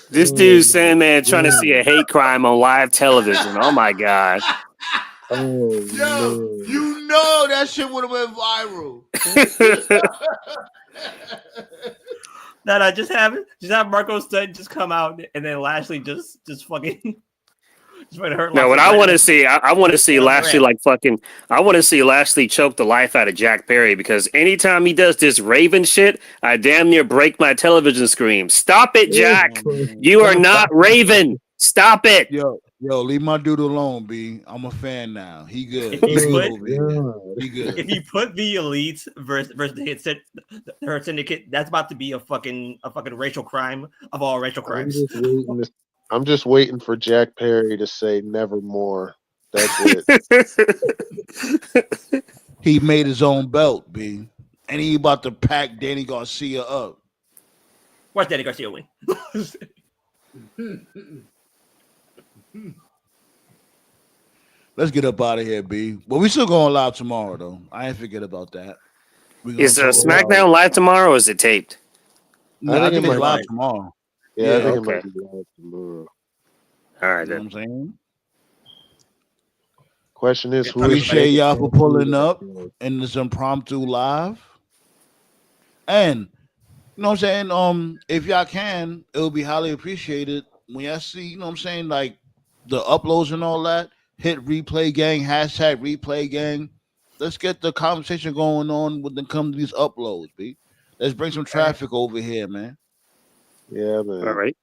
[SPEAKER 3] This dude Sandman trying to see a hate crime on live television. Oh my god.
[SPEAKER 5] Oh
[SPEAKER 2] Yo,
[SPEAKER 5] man.
[SPEAKER 2] you know that shit would have went viral.
[SPEAKER 1] No, just have Marco Stunt just come out and then Lashley just fucking just hurt.
[SPEAKER 3] No, what I want to see, I want to see
[SPEAKER 1] Yeah,
[SPEAKER 3] Lashley
[SPEAKER 1] right.
[SPEAKER 3] like fucking. I want to see Lashley choke the life out of Jack Perry because anytime he does this Raven shit, I damn near break my television screen. Stop it, Jack! You are not Raven. Stop it.
[SPEAKER 2] Yo, leave my dude alone, B. I'm a fan now. He good.
[SPEAKER 1] If you
[SPEAKER 2] He good
[SPEAKER 1] put-
[SPEAKER 2] over here. He good.
[SPEAKER 1] If you put the Elites versus the Hurt Syndicate, that's about to be a fucking racial crime of all racial crimes.
[SPEAKER 5] I'm just waiting for Jack Perry to say nevermore. That's it.
[SPEAKER 2] He made his own belt, B. And he about to pack Danny Garcia up.
[SPEAKER 1] Watch Danny Garcia win.
[SPEAKER 2] Let's get up out of here, B. But we still going live tomorrow, though. I ain't forget about that.
[SPEAKER 3] Is SmackDown live tomorrow or is it taped?
[SPEAKER 2] No, I think it's
[SPEAKER 5] might
[SPEAKER 2] live
[SPEAKER 1] be.
[SPEAKER 2] tomorrow.
[SPEAKER 5] Yeah,
[SPEAKER 2] Yeah,
[SPEAKER 5] I think
[SPEAKER 3] okay.
[SPEAKER 5] it might be live tomorrow.
[SPEAKER 3] All right
[SPEAKER 2] You know
[SPEAKER 3] then.
[SPEAKER 2] what I'm saying?
[SPEAKER 5] Question is, who
[SPEAKER 2] Appreciate y'all for pulling up in this impromptu live. And you know what I'm saying? If y'all can, it will be highly appreciated when y'all see, you know what I'm saying, like the uploads and all that. Hit replay gang, hashtag replay gang. Let's get the conversation going on when it comes to these uploads, B. Let's bring some traffic over here, man.
[SPEAKER 5] Yeah, man.
[SPEAKER 3] All right.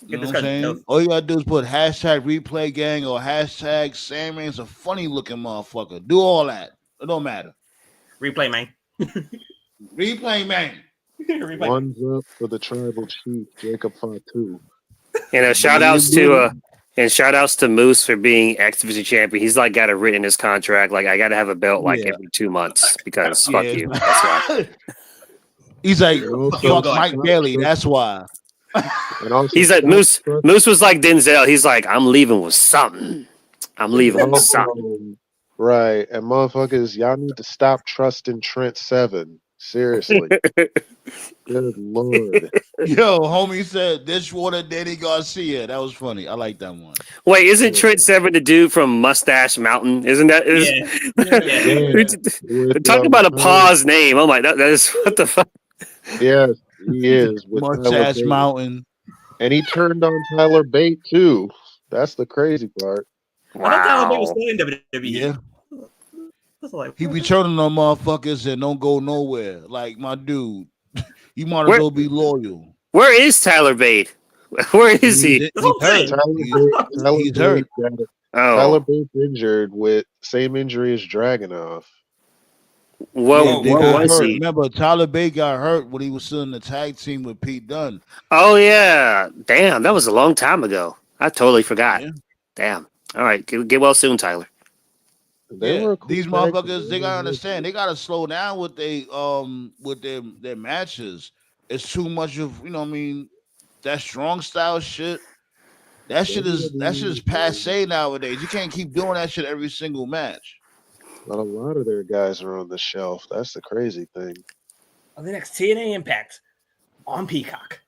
[SPEAKER 2] You know
[SPEAKER 1] Get
[SPEAKER 2] what I'm saying?
[SPEAKER 1] this
[SPEAKER 2] All you gotta do is put hashtag replay gang or hashtag Sandman's a funny looking motherfucker. Do all that. It don't matter.
[SPEAKER 1] replay, man.
[SPEAKER 2] Replay, man.
[SPEAKER 1] Replay.
[SPEAKER 5] One's up for the tribal chief, Jacob Fatu.
[SPEAKER 3] And shout outs to Moose for being X Division champion. He's like got it written in his contract. Like I got to have a belt like
[SPEAKER 2] Yeah.
[SPEAKER 3] every 2 months because fuck
[SPEAKER 2] Yeah.
[SPEAKER 3] you. That's why.
[SPEAKER 2] He's like,
[SPEAKER 1] Yo,
[SPEAKER 2] fuck Mike Bailey. That's why.
[SPEAKER 5] And also
[SPEAKER 3] He's like Moose. Moose was like Denzel. He's like, I'm leaving with something. I'm leaving with something.
[SPEAKER 5] Right. And motherfuckers, y'all need to stop trusting Trent Seven. Seriously. Good Lord.
[SPEAKER 2] Yo, homie said Dishwater Danny Garcia. That was funny. I like that one.
[SPEAKER 3] Wait, isn't Trent Seven the dude from Mustache Mountain? Isn't that? Talk about a pause name. Oh my, that is what the fuck.
[SPEAKER 5] Yes, he is. With Tyler
[SPEAKER 2] Mustache
[SPEAKER 5] Bate.
[SPEAKER 2] Mountain.
[SPEAKER 5] And he turned on Tyler Bate too. That's the crazy part.
[SPEAKER 1] I thought Tyler Bate was
[SPEAKER 3] Wow.
[SPEAKER 1] still in WWE.
[SPEAKER 2] Yeah.
[SPEAKER 1] That's like,
[SPEAKER 2] He be turning on motherfuckers and don't go nowhere. Like my dude. You might as
[SPEAKER 3] Where-
[SPEAKER 2] well be loyal.
[SPEAKER 3] Where is Tyler Bate? Where is he?
[SPEAKER 2] He's
[SPEAKER 1] That's what I'm
[SPEAKER 2] hurt.
[SPEAKER 1] saying.
[SPEAKER 2] He's hurt.
[SPEAKER 5] Tyler
[SPEAKER 3] Oh,
[SPEAKER 5] Bate's injured with same injury as Dragunov.
[SPEAKER 3] what
[SPEAKER 2] They got
[SPEAKER 3] was
[SPEAKER 2] hurt.
[SPEAKER 3] he?
[SPEAKER 2] Remember, Tyler Bate got hurt when he was still in the tag team with Pete Dunne.
[SPEAKER 3] Oh yeah, damn, that was a long time ago. I totally forgot.
[SPEAKER 2] Yeah.
[SPEAKER 3] Damn. All right, get well soon, Tyler.
[SPEAKER 5] They
[SPEAKER 2] Yeah,
[SPEAKER 5] were a cool
[SPEAKER 2] these
[SPEAKER 5] tag
[SPEAKER 2] motherfuckers,
[SPEAKER 5] team.
[SPEAKER 2] they gotta understand. They gotta slow down with their matches. It's too much of, you know what I mean, that strong style shit. That shit is passe nowadays. You can't keep doing that shit every single match.
[SPEAKER 5] But a lot of their guys are on the shelf. That's the crazy thing.
[SPEAKER 1] On the next TNA Impact on Peacock.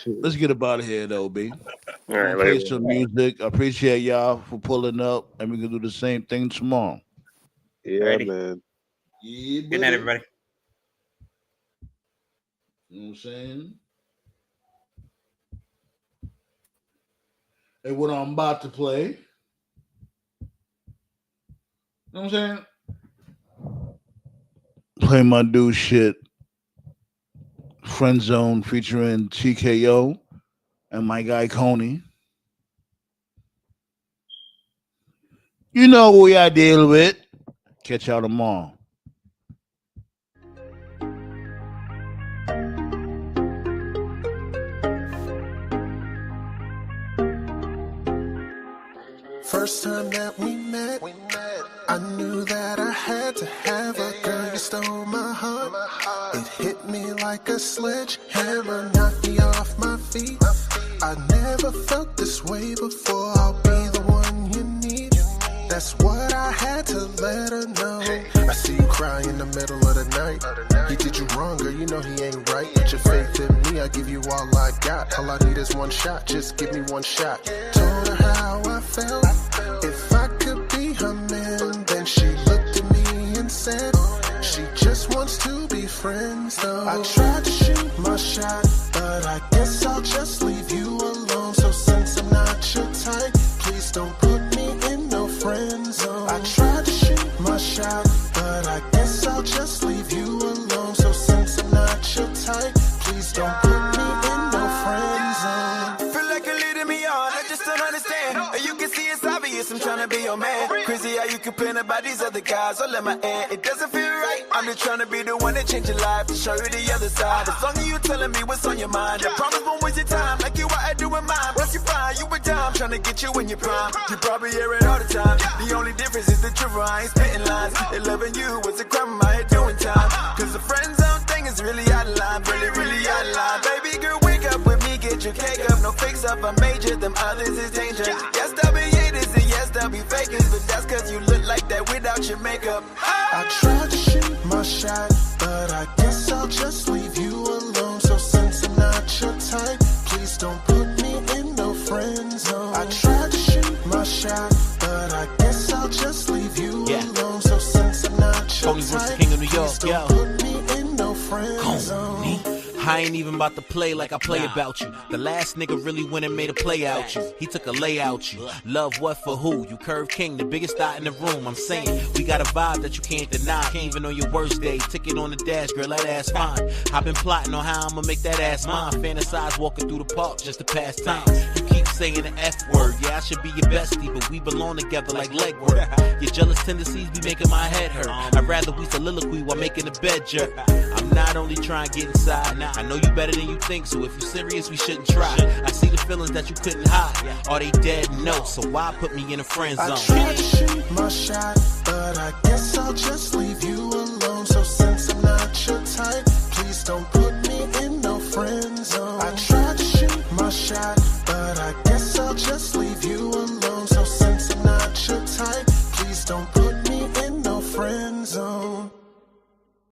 [SPEAKER 2] Let's get up out of here though, B.
[SPEAKER 3] All right,
[SPEAKER 2] Play
[SPEAKER 3] later.
[SPEAKER 2] some music. I appreciate y'all for pulling up, and we can do the same thing tomorrow.
[SPEAKER 5] Yeah,
[SPEAKER 1] Alrighty.
[SPEAKER 5] man.
[SPEAKER 2] Yeah,
[SPEAKER 1] Good night, everybody.
[SPEAKER 2] You know what I'm saying? And what I'm about to play. You know what I'm saying? Play my dude shit. Friend Zone featuring TKO and my guy Coney. You know what we I deal with. Catch y'all tomorrow.
[SPEAKER 6] First time that we met, I knew that I had to have a girl. You stole my heart. It hit me like a sledgehammer, knocked me off my feet. I never felt this way before. I'll be the one you need. That's what I had to let her know. I see you cry in the middle of the night. He did you wrong, girl, you know he ain't right. Put your faith in me, I give you all I got. All I need is one shot, just give me one shot. Told her how I felt. If I could be her man, then she looked at me and said, she just wants to be friends though. I tried to shoot my shot, but I guess I'll just leave you alone. So since I'm not your type, please don't put me in no friend zone. I tried to shoot my shot, but I guess I'll just leave you alone. So since I'm not your type, please don't put me in no friend zone.
[SPEAKER 7] Feel like you're leading me on, I just don't understand. You can see it's obvious, I'm trying to be your man. Crazy how you complain about these other guys all in my end. It doesn't feel right, I'm just trying to be the one that change your life, to show you the other side. As long as you telling me what's on your mind, I promise won't waste your time, like you what I do in mine. Plus you fine, you a dime, trying to get you in your prime. You probably hear it all the time, the only difference is the truth, I ain't spitting lines. And loving you was a crime, I ain't doing time. Cause the friend zone thing is really out of line, really out of line. Baby girl, wake up with me, get your cake up, no fix up, I major, them others is danger. Yes, they'll be haters and yes, they'll be fakers, but that's cause you look like that without your makeup.
[SPEAKER 6] I tried to shoot my shot, but I guess I'll just leave you alone. So since I'm not your type, please don't put me in no friend zone. I tried to shoot my shot, but I guess I'll just leave you alone. So since I'm not your type,
[SPEAKER 8] King of New York,
[SPEAKER 6] please don't put me in no friend zone.
[SPEAKER 8] I ain't even about to play like I play about you. The last nigga really went and made a play out you. He took a lay out you. Love what for who? You curve king, the biggest thought in the room. I'm saying, we got a vibe that you can't deny. Even on your worst day, ticket on the dash, girl, that ass fine. I've been plotting on how I'ma make that ass mine. Fantasize walking through the park just to pass time. You keep saying the F word. Yeah, I should be your bestie, but we belong together like leg work. Your jealous tendencies be making my head hurt. I'd rather we soliloquy while making the bed jerk. I'm not only trying to get inside now. I know you better than you think, so if you're serious, we shouldn't try. I see the feelings that you couldn't hide. Are they dead? No, so why put me in a friend zone?
[SPEAKER 6] I tried to shoot my shot, but I guess I'll just leave you alone. So since I'm not your type, please don't put